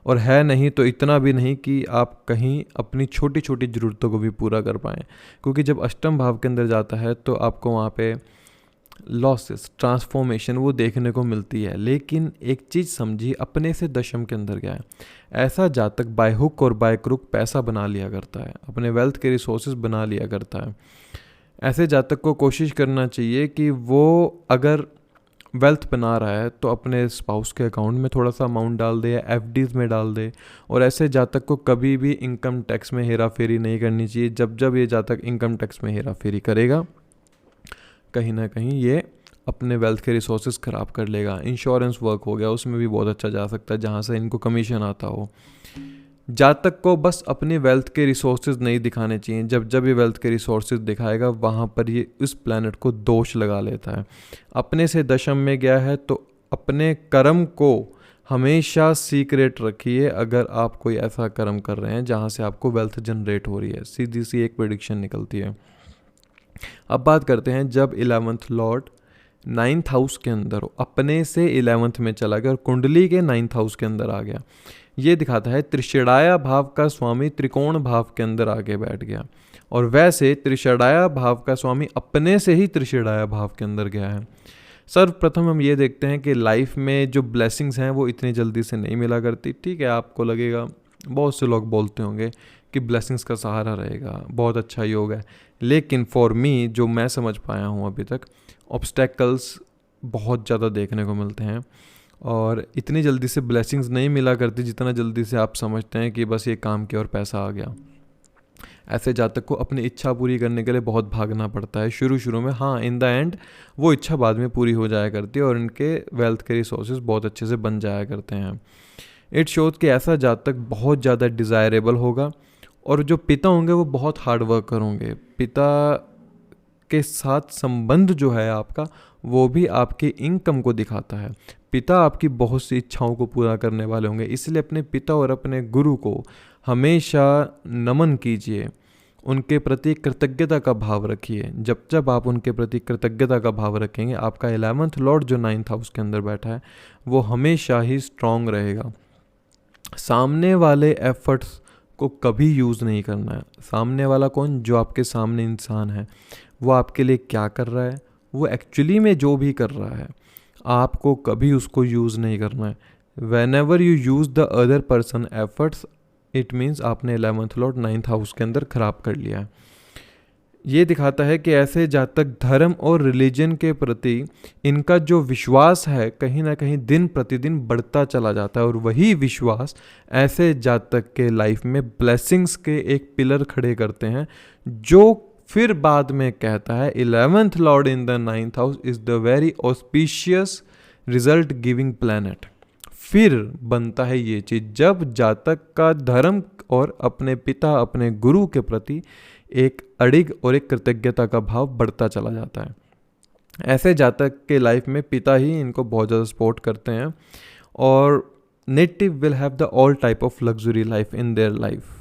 और है नहीं तो इतना भी नहीं कि आप कहीं अपनी छोटी छोटी ज़रूरतों को भी पूरा कर पाएँ। क्योंकि जब अष्टम भाव के अंदर जाता है तो आपको वहाँ पे लॉसेस, ट्रांसफॉर्मेशन वो देखने को मिलती है। लेकिन एक चीज़ समझिए, अपने से दशम के अंदर गया है, ऐसा जातक बाय हुक और बाय क्रुक पैसा बना लिया करता है, अपने वेल्थ के रिसोर्सेज बना लिया करता है। ऐसे जातक को कोशिश करना चाहिए कि वो अगर वेल्थ बना रहा है तो अपने स्पाउस के अकाउंट में थोड़ा सा अमाउंट डाल दे या एफडीज में डाल दे। और ऐसे जातक को कभी भी इनकम टैक्स में हेरा फेरी नहीं करनी चाहिए। जब ये जातक इनकम टैक्स में हेरा फेरी करेगा, कहीं ना कहीं ये अपने वेल्थ के रिसोर्सेज ख़राब कर लेगा। इंश्योरेंस वर्क हो गया, उसमें भी बहुत अच्छा जा सकता है जहाँ से इनको कमीशन आता हो। जातक को बस अपनी वेल्थ के रिसोर्सेज नहीं दिखाने चाहिए। जब ये वेल्थ के रिसोर्सेज दिखाएगा वहाँ पर ये इस प्लैनेट को दोष लगा लेता है। अपने से दशम में गया है तो अपने कर्म को हमेशा सीक्रेट रखिए। अगर आप कोई ऐसा कर्म कर रहे हैं जहाँ से आपको वेल्थ जनरेट हो रही है, सीधी सी एक प्रेडिक्शन निकलती है। अब बात करते हैं जब 11th लॉर्ड 9th हाउस के अंदर हो, अपने से 11th में चला गया और कुंडली के 9th हाउस के अंदर आ गया। ये दिखाता है त्रिषडाया भाव का स्वामी त्रिकोण भाव के अंदर आके बैठ गया, और वैसे त्रिषडाया भाव का स्वामी अपने से ही त्रिषडाया भाव के अंदर गया है। सर्वप्रथम हम ये देखते हैं कि लाइफ में जो ब्लेसिंग्स हैं वो इतनी जल्दी से नहीं मिला करती। ठीक है, आपको लगेगा, बहुत से लोग बोलते होंगे कि ब्लेसिंग्स का सहारा रहेगा, बहुत अच्छा योग है। लेकिन फॉर मी, जो मैं समझ पाया हूँ अभी तक, ऑब्स्टेकल्स बहुत ज़्यादा देखने को मिलते हैं और इतनी जल्दी से ब्लेसिंग्स नहीं मिला करती जितना जल्दी से आप समझते हैं कि बस ये काम किया और पैसा आ गया। ऐसे जातक को अपनी इच्छा पूरी करने के लिए बहुत भागना पड़ता है शुरू में। हाँ, इन द एंड वो इच्छा बाद में पूरी हो जाया करती है और इनके वेल्थ के रिसोर्सेज बहुत अच्छे से बन जाया करते हैं। इट शोज कि ऐसा जातक बहुत ज़्यादा डिज़ायरेबल होगा और जो पिता होंगे वो बहुत हार्ड वर्कर होंगे। पिता के साथ संबंध जो है आपका, वो भी आपके इनकम को दिखाता है। पिता आपकी बहुत सी इच्छाओं को पूरा करने वाले होंगे, इसलिए अपने पिता और अपने गुरु को हमेशा नमन कीजिए, उनके प्रति कृतज्ञता का भाव रखिए। जब आप उनके प्रति कृतज्ञता का भाव रखेंगे, आपका 11th लॉर्ड जो 9th हाउस के अंदर बैठा है वो हमेशा ही स्ट्रांग रहेगा। सामने वाले एफर्ट्स को कभी यूज़ नहीं करना है। सामने वाला कौन? जो आपके सामने इंसान है, वो आपके लिए क्या कर रहा है, वो एक्चुअली में जो भी कर रहा है, आपको कभी उसको यूज़ नहीं करना है। When ever you use the other person efforts, it means आपने 11th लॉर्ड 9th हाउस के अंदर ख़राब कर लिया है। ये दिखाता है कि ऐसे जातक धर्म और रिलीजन के प्रति इनका जो विश्वास है कहीं ना कहीं दिन प्रतिदिन बढ़ता चला जाता है, और वही विश्वास ऐसे जातक के लाइफ में ब्लेसिंग्स के एक पिलर खड़े करते हैं, जो फिर बाद में कहता है 11th Lord in the 9th house is the very auspicious result giving planet. फिर बनता है ये चीज़ जब जातक का धर्म और अपने पिता, अपने गुरु के प्रति एक अड़िग और एक कृतज्ञता का भाव बढ़ता चला जाता है। ऐसे जातक के लाइफ में पिता ही इनको बहुत ज़्यादा सपोर्ट करते हैं, और native will have the all type of luxury life in their life.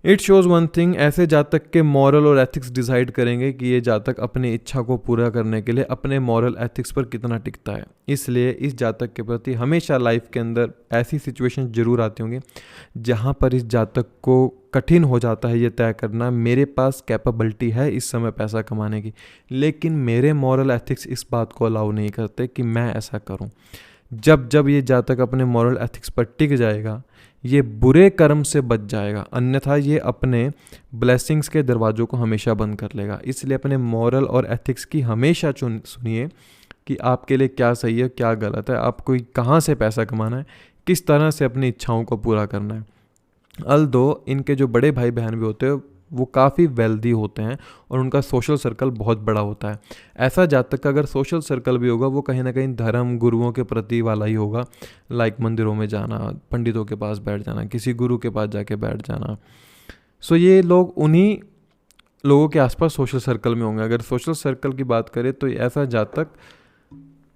It shows one thing, ऐसे जातक के मॉरल और एथिक्स डिसाइड करेंगे कि ये जातक अपनी इच्छा को पूरा करने के लिए अपने मॉरल एथिक्स पर कितना टिकता है। इसलिए इस जातक के प्रति हमेशा लाइफ के अंदर ऐसी सिचुएशन जरूर आती होंगी जहाँ पर इस जातक को कठिन हो जाता है ये तय करना, मेरे पास कैपेबिलिटी है इस समय पैसा कमाने की, लेकिन मेरे मॉरल एथिक्स इस बात को अलाउ नहीं करते कि मैं ऐसा करूं। जब ये जातक अपने मॉरल एथिक्स पर टिक जाएगा, ये बुरे कर्म से बच जाएगा, अन्यथा ये अपने ब्लेसिंग्स के दरवाज़ों को हमेशा बंद कर लेगा। इसलिए अपने मॉरल और एथिक्स की हमेशा सुनिए कि आपके लिए क्या सही है, क्या गलत है, आपको कहाँ से पैसा कमाना है, किस तरह से अपनी इच्छाओं को पूरा करना है। अल्दो इनके जो बड़े भाई बहन भी होते हैं वो काफ़ी वेल्दी होते हैं और उनका सोशल सर्कल बहुत बड़ा होता है। ऐसा जातक का अगर सोशल सर्कल भी होगा वो कहीं ना कहीं धर्म गुरुओं के प्रति वाला ही होगा, लाइक मंदिरों में जाना, पंडितों के पास बैठ जाना, किसी गुरु के पास जाके बैठ जाना। सो ये लोग उन्हीं लोगों के आसपास सोशल सर्कल में होंगे। अगर सोशल सर्कल की बात करें तो ऐसा जातक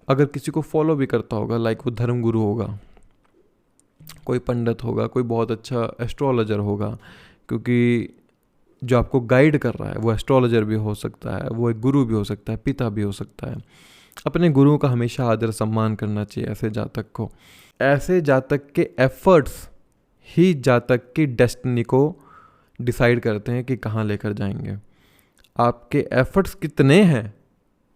अगर किसी को फॉलो भी करता होगा, लाइक वो धर्म गुरु होगा, कोई पंडित होगा, कोई बहुत अच्छा एस्ट्रोलॉजर होगा, क्योंकि जो आपको गाइड कर रहा है वो एस्ट्रोलॉजर भी हो सकता है, वो एक गुरु भी हो सकता है, पिता भी हो सकता है। अपने गुरुओं का हमेशा आदर सम्मान करना चाहिए ऐसे जातक को। ऐसे जातक के एफर्ट्स ही जातक की डेस्टिनी को डिसाइड करते हैं कि कहाँ लेकर जाएंगे। आपके एफर्ट्स कितने हैं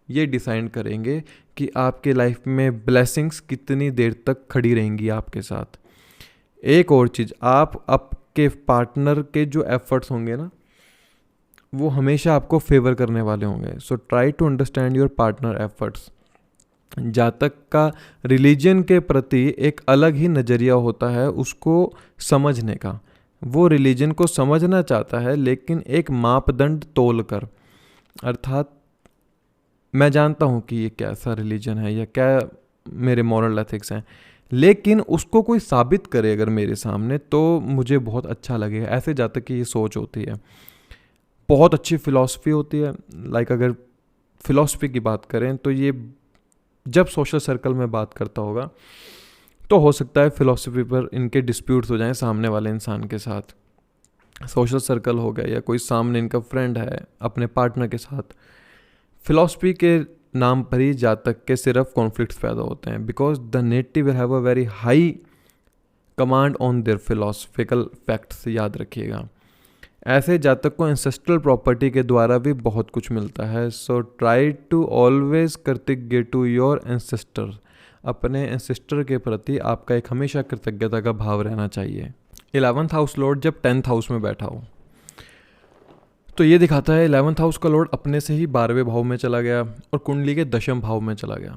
ये डिसाइड करेंगे कि आपके लाइफ में ब्लेसिंग्स कितनी देर तक खड़ी रहेंगी आपके साथ। एक और चीज़, आप आपके पार्टनर के जो एफर्ट्स होंगे ना वो हमेशा आपको फेवर करने वाले होंगे। So try to understand your partner efforts. जातक का रिलीजन के प्रति एक अलग ही नज़रिया होता है उसको समझने का। वो रिलीजन को समझना चाहता है लेकिन एक मापदंड तोल कर, अर्थात मैं जानता हूँ कि ये कैसा रिलीजन है या क्या मेरे मॉरल एथिक्स हैं, लेकिन उसको कोई साबित करे अगर मेरे सामने तो मुझे बहुत अच्छा लगेगा। ऐसे जातक की ये सोच होती है। बहुत अच्छी फ़िलॉसफी होती है, लाइक अगर फ़िलॉसफी की बात करें तो ये जब सोशल सर्कल में बात करता होगा तो हो सकता है फ़िलॉसफी पर इनके डिस्प्यूट्स हो जाएं सामने वाले इंसान के साथ। सोशल सर्कल हो गया या कोई सामने इनका फ्रेंड है अपने पार्टनर के साथ, फ़िलॉसफी के नाम पर ही जातक के सिर्फ कॉन्फ्लिक्ट्स पैदा होते हैं, because the native will have a very high command on their philosophical facts. याद रखिएगा, ऐसे जातक को एंसेस्ट्रल प्रॉपर्टी के द्वारा भी बहुत कुछ मिलता है। सो ट्राई टू ऑलवेज कृतज्ञ टू योर एंसेस्टर। अपने एंसेस्टर के प्रति आपका एक हमेशा कृतज्ञता का भाव रहना चाहिए। 11th हाउस लॉर्ड जब 10th हाउस में बैठा हो तो ये दिखाता है 11th हाउस का लॉर्ड अपने से ही 12वें भाव में चला गया और कुंडली के 10वें भाव में चला गया।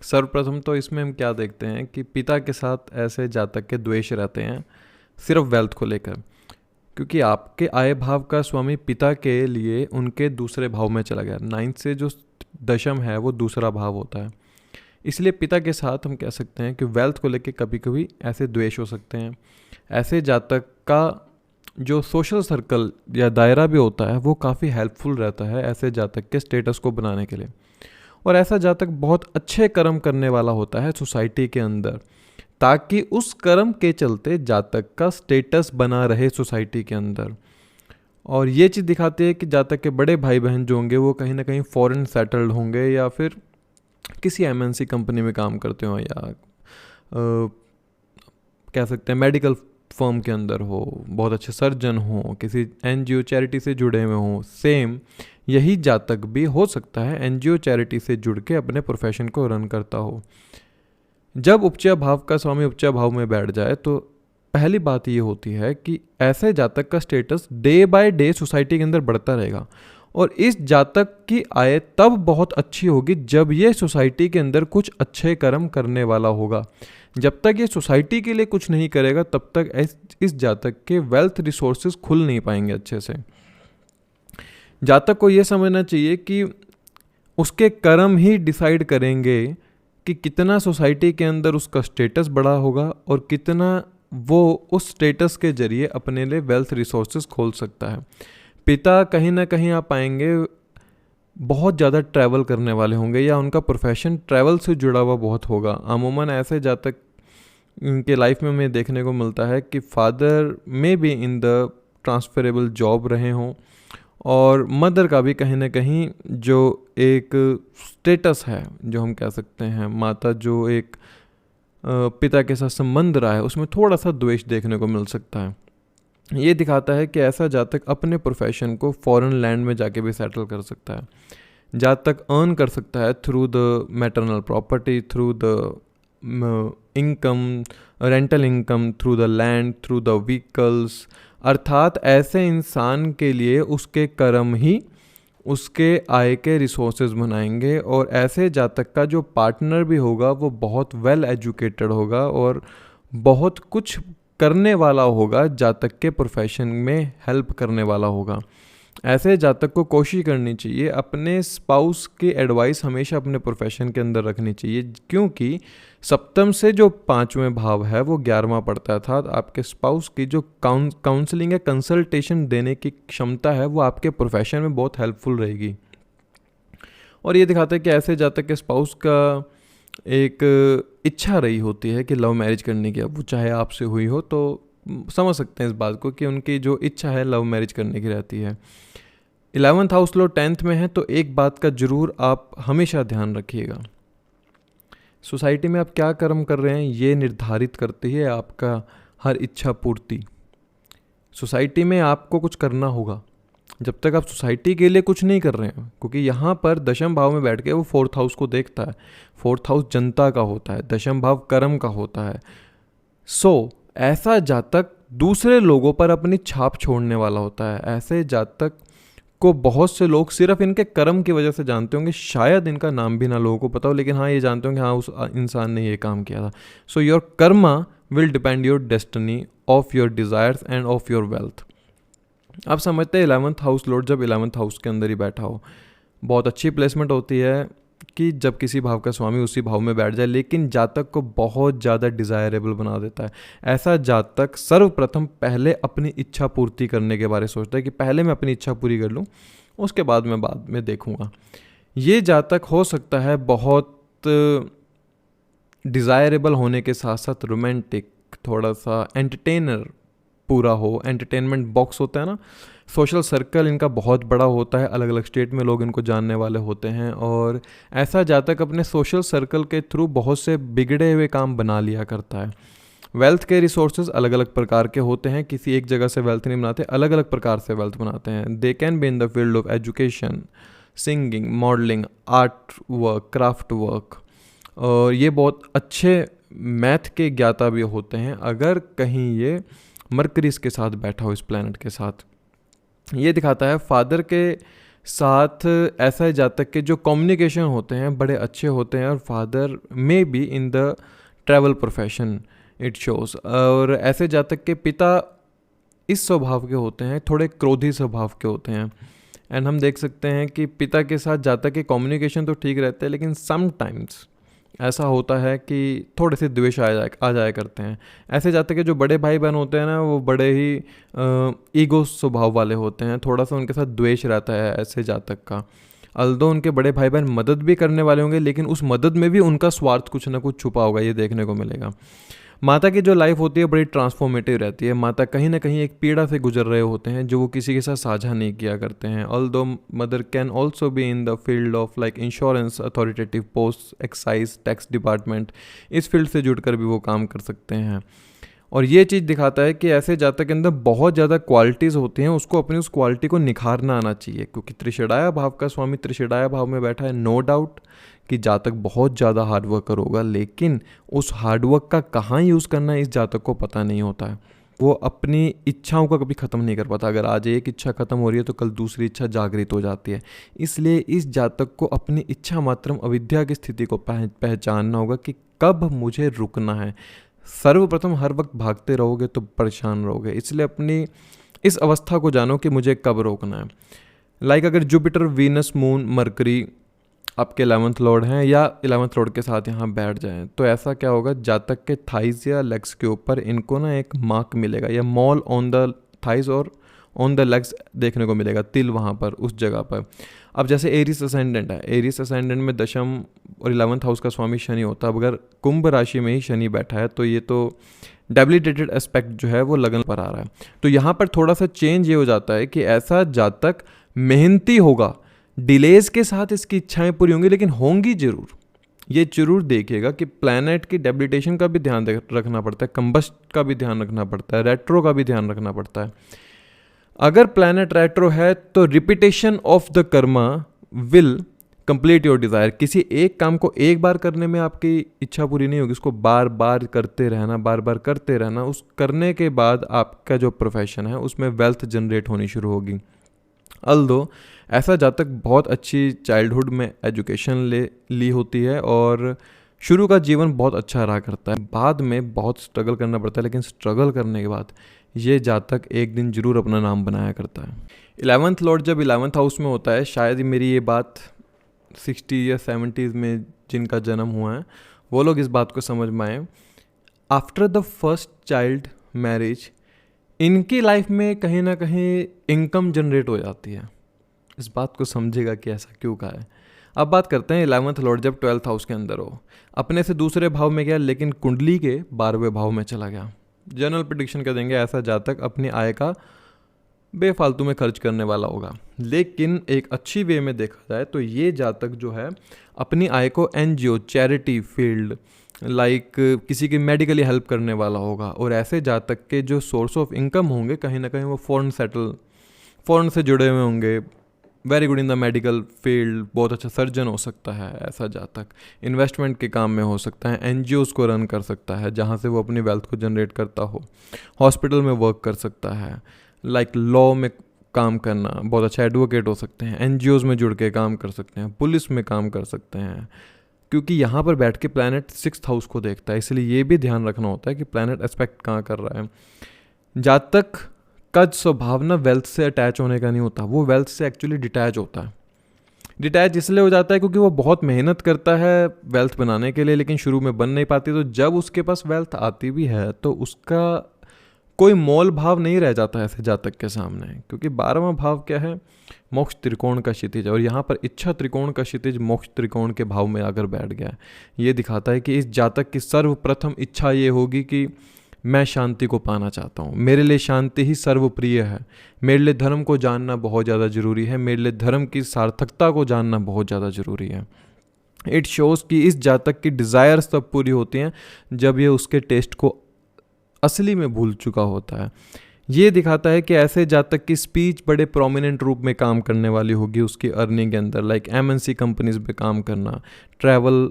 सर्वप्रथम तो इसमें हम क्या देखते हैं कि पिता के साथ ऐसे जातक के द्वेष रहते हैं सिर्फ वेल्थ को लेकर, क्योंकि आपके आय भाव का स्वामी पिता के लिए उनके दूसरे भाव में चला गया। 9th से जो 10th है वो दूसरा भाव होता है, इसलिए पिता के साथ हम कह सकते हैं कि वेल्थ को लेकर कभी कभी ऐसे द्वेष हो सकते हैं। ऐसे जातक का जो सोशल सर्कल या दायरा भी होता है वो काफ़ी हेल्पफुल रहता है ऐसे जातक के स्टेटस को बनाने के लिए। और ऐसा जातक बहुत अच्छे कर्म करने वाला होता है सोसाइटी के अंदर, ताकि उस कर्म के चलते जातक का स्टेटस बना रहे सोसाइटी के अंदर। और ये चीज़ दिखाती है कि जातक के बड़े भाई बहन जो होंगे वो कहीं ना कहीं फॉरेन सेटल्ड होंगे या फिर किसी एमएनसी कंपनी में काम करते हो या कह सकते हैं मेडिकल फर्म के अंदर हो, बहुत अच्छे सर्जन हो, किसी एनजीओ चैरिटी से जुड़े हुए हों। सेम यही जातक भी हो सकता है एनजीओ चैरिटी से जुड़ के अपने प्रोफेशन को रन करता हो। जब उपचय भाव का स्वामी उपचय भाव में बैठ जाए तो पहली बात ये होती है कि ऐसे जातक का status day by day society के अंदर बढ़ता रहेगा और इस जातक की आय तब बहुत अच्छी होगी जब ये सोसाइटी के अंदर कुछ अच्छे कर्म करने वाला होगा। जब तक ये सोसाइटी के लिए कुछ नहीं करेगा तब तक इस जातक के वेल्थ रिसोर्सेज खुल नहीं पाएंगे अच्छे से। जातक को ये समझना चाहिए कि उसके कर्म ही डिसाइड करेंगे कि कितना सोसाइटी के अंदर उसका स्टेटस बड़ा होगा और कितना वो उस स्टेटस के जरिए अपने लिए वेल्थ रिसोर्सेज खोल सकता है। पिता कहीं ना कहीं आप पाएंगे बहुत ज़्यादा ट्रैवल करने वाले होंगे या उनका प्रोफेशन ट्रैवल से जुड़ा हुआ बहुत होगा। अमूमन ऐसे जातक इनके लाइफ में हमें देखने को मिलता है कि फादर में भी इन द ट्रांसफरेबल जॉब रहे हों और मदर का भी कहीं ना कहीं जो एक स्टेटस है जो हम कह सकते हैं माता जो एक पिता के साथ संबंध रहा है उसमें थोड़ा सा द्वेष देखने को मिल सकता है। ये दिखाता है कि ऐसा जातक अपने प्रोफेशन को फॉरेन लैंड में जाके भी सेटल कर सकता है। जातक अर्न कर सकता है through the maternal property, through the income, rental income, through the land, through the vehicles. अर्थात ऐसे इंसान के लिए उसके कर्म ही उसके आय के रिसोर्सेज बनाएंगे। और ऐसे जातक का जो पार्टनर भी होगा वो बहुत वेल एजुकेटेड होगा और बहुत कुछ करने वाला होगा, जातक के प्रोफेशन में हेल्प करने वाला होगा। ऐसे जातक को कोशिश करनी चाहिए अपने स्पाउस की एडवाइस हमेशा अपने प्रोफेशन के अंदर रखनी चाहिए, क्योंकि सप्तम से जो 5वें भाव है वो 11वां पड़ता है, अर्थात आपके स्पाउस की जो काउंसलिंग या कंसल्टेशन देने की क्षमता है वो आपके प्रोफेशन में बहुत हेल्पफुल रहेगी। और ये दिखाता है कि ऐसे जातक के स्पाउस का एक इच्छा रही होती है कि लव मैरिज करने की, अब वो चाहे आपसे हुई हो तो समझ सकते हैं इस बात को कि उनकी जो इच्छा है लव मैरिज करने की रहती है। 11th हाउस लॉर्ड 10th में है, तो एक बात का जरूर आप हमेशा ध्यान रखिएगा, सोसाइटी में आप क्या कर्म कर रहे हैं ये निर्धारित करती है आपका हर इच्छा पूर्ति। सोसाइटी में आपको कुछ करना होगा, जब तक आप सोसाइटी के लिए कुछ नहीं कर रहे हैं, क्योंकि यहाँ पर दशम भाव में बैठ के वो 4th हाउस को देखता है। 4th हाउस जनता का होता है, दशम भाव कर्म का होता है। ऐसा जातक दूसरे लोगों पर अपनी छाप छोड़ने वाला होता है। ऐसे जातक को बहुत से लोग सिर्फ इनके कर्म की वजह से जानते होंगे, शायद इनका नाम भी ना लोगों को पता हो, लेकिन हाँ ये जानते होंगे हाँ उस इंसान ने ये काम किया था। So your Karma will depend your destiny of your desires end of your wealth. आप समझते हैं 11th हाउस लॉर्ड जब 11th हाउस के अंदर ही बैठा हो, बहुत अच्छी प्लेसमेंट होती है कि जब किसी भाव का स्वामी उसी भाव में बैठ जाए, लेकिन जातक को बहुत ज़्यादा डिज़ायरेबल बना देता है। ऐसा जातक सर्वप्रथम पहले अपनी इच्छा पूर्ति करने के बारे में सोचता है कि पहले मैं अपनी इच्छा पूरी कर लूँ, उसके बाद मैं देखूँगा। ये जातक हो सकता है बहुत डिज़ायरेबल होने के साथ साथ रोमांटिक, थोड़ा सा एंटरटेनर पूरा हो, एंटरटेनमेंट बॉक्स होता है ना, सोशल सर्कल इनका बहुत बड़ा होता है, अलग अलग स्टेट में लोग इनको जानने वाले होते हैं। और ऐसा जातक अपने सोशल सर्कल के थ्रू बहुत से बिगड़े हुए काम बना लिया करता है। वेल्थ के रिसोर्सेज अलग अलग प्रकार के होते हैं, किसी एक जगह से वेल्थ नहीं बनाते, अलग अलग प्रकार से वेल्थ बनाते हैं। They can be in the field of education, singing, modelling, art work, craft work, और ये बहुत अच्छे मैथ के ज्ञाता भी होते हैं अगर कहीं ये मरकरीज के साथ बैठा हो, इस प्लैनेट के साथ। ये दिखाता है फादर के साथ ऐसा जातक के जो कम्युनिकेशन होते हैं बड़े अच्छे होते हैं, और फादर में be in the travel profession it shows. और ऐसे जातक के पिता इस स्वभाव के होते हैं, थोड़े क्रोधी स्वभाव के होते हैं। एंड हम देख सकते हैं कि पिता के साथ जातक के कम्युनिकेशन तो ठीक रहते हैं, लेकिन समटाइम्स ऐसा होता है कि थोड़े से द्वेष आ जाया करते हैं। ऐसे जातक के जो बड़े भाई बहन होते हैं ना, वो बड़े ही ईगो स्वभाव वाले होते हैं, थोड़ा सा उनके साथ द्वेष रहता है ऐसे जातक का। अल्दो उनके बड़े भाई बहन मदद भी करने वाले होंगे, लेकिन उस मदद में भी उनका स्वार्थ कुछ ना कुछ छुपा होगा, ये देखने को मिलेगा। माता की जो लाइफ होती है बड़ी ट्रांसफॉर्मेटिव रहती है। माता कहीं ना कहीं एक पीड़ा से गुजर रहे होते हैं जो वो किसी के साथ साझा नहीं किया करते हैं। Although mother can also be in the field of like insurance, authoritative post, excise, tax department, इस फील्ड से जुड़कर भी वो काम कर सकते हैं। और ये चीज़ दिखाता है कि ऐसे जातक के अंदर बहुत ज़्यादा क्वालिटीज़ होती हैं, उसको अपनी उस क्वालिटी को निखारना आना चाहिए, क्योंकि त्रिषडाया भाव का स्वामी त्रिषडाया भाव में बैठा है। नो डाउट कि जातक बहुत ज़्यादा हार्डवर्कर होगा, लेकिन उस हार्डवर्क का कहाँ यूज़ करना है इस जातक को पता नहीं होता है। वो अपनी इच्छाओं का कभी ख़त्म नहीं कर पाता। अगर आज एक इच्छा ख़त्म हो रही है तो कल दूसरी इच्छा जागृत हो जाती है। इसलिए इस जातक को अपनी इच्छा मात्रम अविद्या की स्थिति को पहचानना होगा कि कब मुझे रुकना है। सर्वप्रथम हर वक्त भागते रहोगे तो परेशान रहोगे, इसलिए अपनी इस अवस्था को जानो कि मुझे कब रोकना है। लाइक अगर जुपिटर, वीनस, मून, मरकरी आपके 11th लॉर्ड हैं या 11th लॉर्ड के साथ यहाँ बैठ जाएं, तो ऐसा क्या होगा, जातक के थाइज या लेग्स के ऊपर इनको ना एक मार्क मिलेगा या मॉल ऑन द थाइज और ऑन द लेग्स देखने को मिलेगा, तिल वहाँ पर उस जगह पर। अब जैसे एरिस असेंडेंट है, एरिस असेंडेंट में दशम और 11th हाउस का स्वामी शनि होता है। अब अगर कुंभ राशि में ही शनि बैठा है तो ये तो डेबिलिटेटेड एस्पेक्ट जो है वो लगन पर आ रहा है। तो यहाँ पर थोड़ा सा चेंज ये हो जाता है कि ऐसा जातक मेहनती होगा, डिलेज के साथ इसकी इच्छाएं पूरी होंगी, लेकिन होंगी जरूर। ये जरूर देखिएगा कि प्लैनेट की डेबिलिटेशन का भी ध्यान रखना पड़ता है, कंबस्ट का भी ध्यान रखना पड़ता है, रेट्रो का भी ध्यान रखना पड़ता है। अगर प्लैनेट रेट्रो है तो repetition of the Karma will complete your desire. किसी एक काम को एक बार करने में आपकी इच्छा पूरी नहीं होगी, उसको बार बार करते रहना, बार बार करते रहना। उस करने के बाद आपका जो प्रोफेशन है उसमें वेल्थ जनरेट होनी शुरू होगी। अल्दो ऐसा जातक बहुत अच्छी चाइल्डहुड में एजुकेशन ली होती है और शुरू का जीवन बहुत अच्छा रहा करता है, बाद में बहुत स्ट्रगल करना पड़ता है, लेकिन स्ट्रगल करने के बाद ये जातक एक दिन जरूर अपना नाम बनाया करता है। 11th लॉर्ड जब 11th हाउस में होता है, शायद मेरी ये बात 60 या 70s में जिनका जन्म हुआ है वो लोग इस बात को समझ में आए। After the first child marriage इनकी लाइफ में कहीं ना कहीं इनकम जनरेट हो जाती है। इस बात को समझेगा कि ऐसा क्यों कहा है। अब बात करते हैं 11th लॉर्ड जब 12th हाउस के अंदर हो, अपने से दूसरे भाव में गया, लेकिन कुंडली के 12वें भाव में चला गया। जनरल प्रेडिक्शन कर देंगे ऐसा जातक अपनी आय का बेफालतू में खर्च करने वाला होगा, लेकिन एक अच्छी वे में देखा जाए तो ये जातक जो है अपनी आय को NGO, चैरिटी फील्ड, लाइक किसी की मेडिकली हेल्प करने वाला होगा। और ऐसे जातक के जो सोर्स ऑफ इनकम होंगे कहीं ना कहीं वो फॉरेन से जुड़े हुए होंगे। Very good in the medical field, बहुत अच्छा सर्जन हो सकता है ऐसा जातक, इन्वेस्टमेंट के काम में हो सकता है, NGOs को रन कर सकता है जहाँ से वो अपनी वेल्थ को जनरेट करता हो, हॉस्पिटल में वर्क कर सकता है, लाइक लॉ में काम करना, बहुत अच्छा एडवोकेट हो सकते हैं, NGOs में जुड़ के काम कर सकते हैं, पुलिस में काम कर सकते हैं, क्योंकि यहाँ पर बैठ के प्लैनेट 6th हाउस को देखता है। इसलिए ये भी ध्यान रखना होता है कि प्लैनेट एस्पेक्ट कहाँ कर रहा है। जातक का स्वभाव ना वेल्थ से अटैच होने का नहीं होता, वो वेल्थ से एक्चुअली डिटैच होता है। डिटैच इसलिए हो जाता है क्योंकि वो बहुत मेहनत करता है वेल्थ बनाने के लिए, लेकिन शुरू में बन नहीं पाती। तो जब उसके पास वेल्थ आती भी है तो उसका कोई मोल भाव नहीं रह जाता ऐसे जातक के सामने, क्योंकि 12वां भाव क्या है, मोक्ष त्रिकोण का क्षितिज, और यहाँ पर इच्छा त्रिकोण का क्षितिज मोक्ष त्रिकोण के भाव में आकर बैठ गया है। ये दिखाता है कि इस जातक की सर्वप्रथम इच्छा ये होगी कि मैं शांति को पाना चाहता हूँ, मेरे लिए शांति ही सर्वप्रिय है, मेरे लिए धर्म को जानना बहुत ज़्यादा ज़रूरी है, मेरे लिए धर्म की सार्थकता को जानना बहुत ज़्यादा ज़रूरी है। इट शोज़ कि इस जातक की डिज़ायर्स तब पूरी होती हैं जब ये उसके टेस्ट को असली में भूल चुका होता है। ये दिखाता है कि ऐसे जातक की स्पीच बड़े प्रोमिनेंट रूप में काम करने वाली होगी उसकी अर्निंग के अंदर, लाइक MNC कंपनीज पे काम करना, ट्रैवल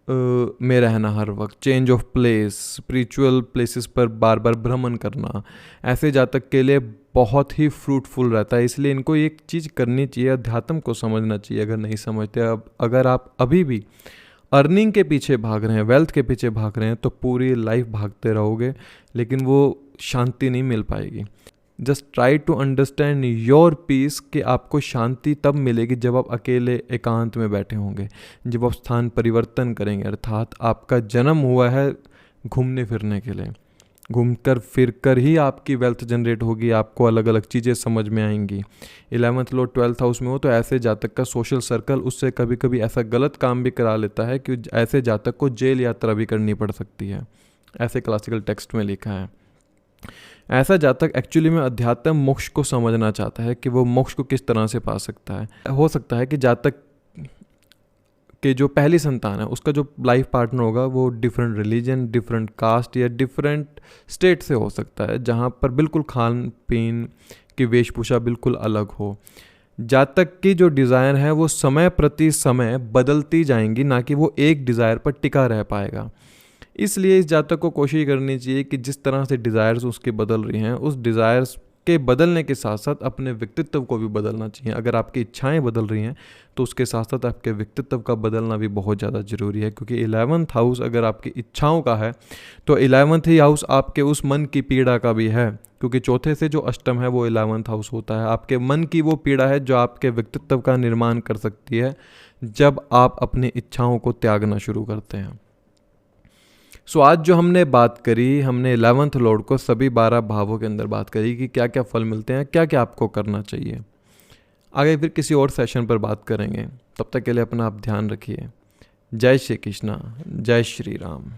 में रहना हर वक्त, change of place, spiritual places पर बार बार भ्रमण करना, ऐसे जातक के लिए बहुत ही फ्रूटफुल रहता है। इसलिए इनको एक चीज़ करनी चाहिए, अध्यात्म को समझना चाहिए अगर नहीं समझते। अब अगर आप अभी भी अर्निंग के पीछे भाग रहे हैं, वेल्थ के पीछे भाग रहे हैं, तो पूरी लाइफ भागते रहोगे, लेकिन वो शांति नहीं मिल पाएगी। Just try to understand your peace कि आपको शांति तब मिलेगी जब आप अकेले एकांत में बैठे होंगे, जब आप स्थान परिवर्तन करेंगे, अर्थात आपका जन्म हुआ है घूमने फिरने के लिए, घूमकर फिरकर ही आपकी वेल्थ जनरेट होगी, आपको अलग अलग चीज़ें समझ में आएंगी। 11th लॉर्ड 12th हाउस में हो तो ऐसे जातक का सोशल सर्कल उससे कभी कभी ऐसा गलत काम भी करा लेता है कि ऐसे जातक को जेल यात्रा भी करनी पड़ सकती है, ऐसे क्लासिकल टेक्स्ट में लिखा है। ऐसा जातक एक्चुअली में अध्यात्म मोक्ष को समझना चाहता है कि वो मोक्ष को किस तरह से पा सकता है। हो सकता है कि जातक के जो पहली संतान है उसका जो लाइफ पार्टनर होगा वो डिफरेंट रिलीजन, डिफरेंट कास्ट या डिफरेंट स्टेट से हो सकता है, जहाँ पर बिल्कुल खान पीन की वेशभूषा बिल्कुल अलग हो। जातक की जो डिज़ायर है वो समय प्रति समय बदलती जाएंगी, ना कि वो एक डिज़ायर पर टिका रह पाएगा। इसलिए इस जातक को कोशिश करनी चाहिए कि जिस तरह से डिज़ायर्स उसके बदल रही हैं, उस डिज़ायर्स के बदलने के साथ साथ अपने व्यक्तित्व को भी बदलना चाहिए। अगर आपकी इच्छाएं बदल रही हैं तो उसके साथ साथ आपके व्यक्तित्व का बदलना भी बहुत ज़्यादा ज़रूरी है, क्योंकि 11th हाउस अगर आपकी इच्छाओं का है तो 11th ही हाउस आपके उस मन की पीड़ा का भी है, क्योंकि चौथे से जो अष्टम है वो 11th हाउस होता है। आपके मन की वो पीड़ा है जो आपके व्यक्तित्व का निर्माण कर सकती है जब आप अपनी इच्छाओं को त्यागना शुरू करते हैं। सो आज जो हमने बात करी, हमने 11th लॉर्ड को सभी 12 भावों के अंदर बात करी कि क्या क्या फल मिलते हैं, क्या क्या आपको करना चाहिए। आगे फिर किसी और सेशन पर बात करेंगे, तब तक के लिए अपना आप ध्यान रखिए। जय श्री कृष्णा, जय श्री राम।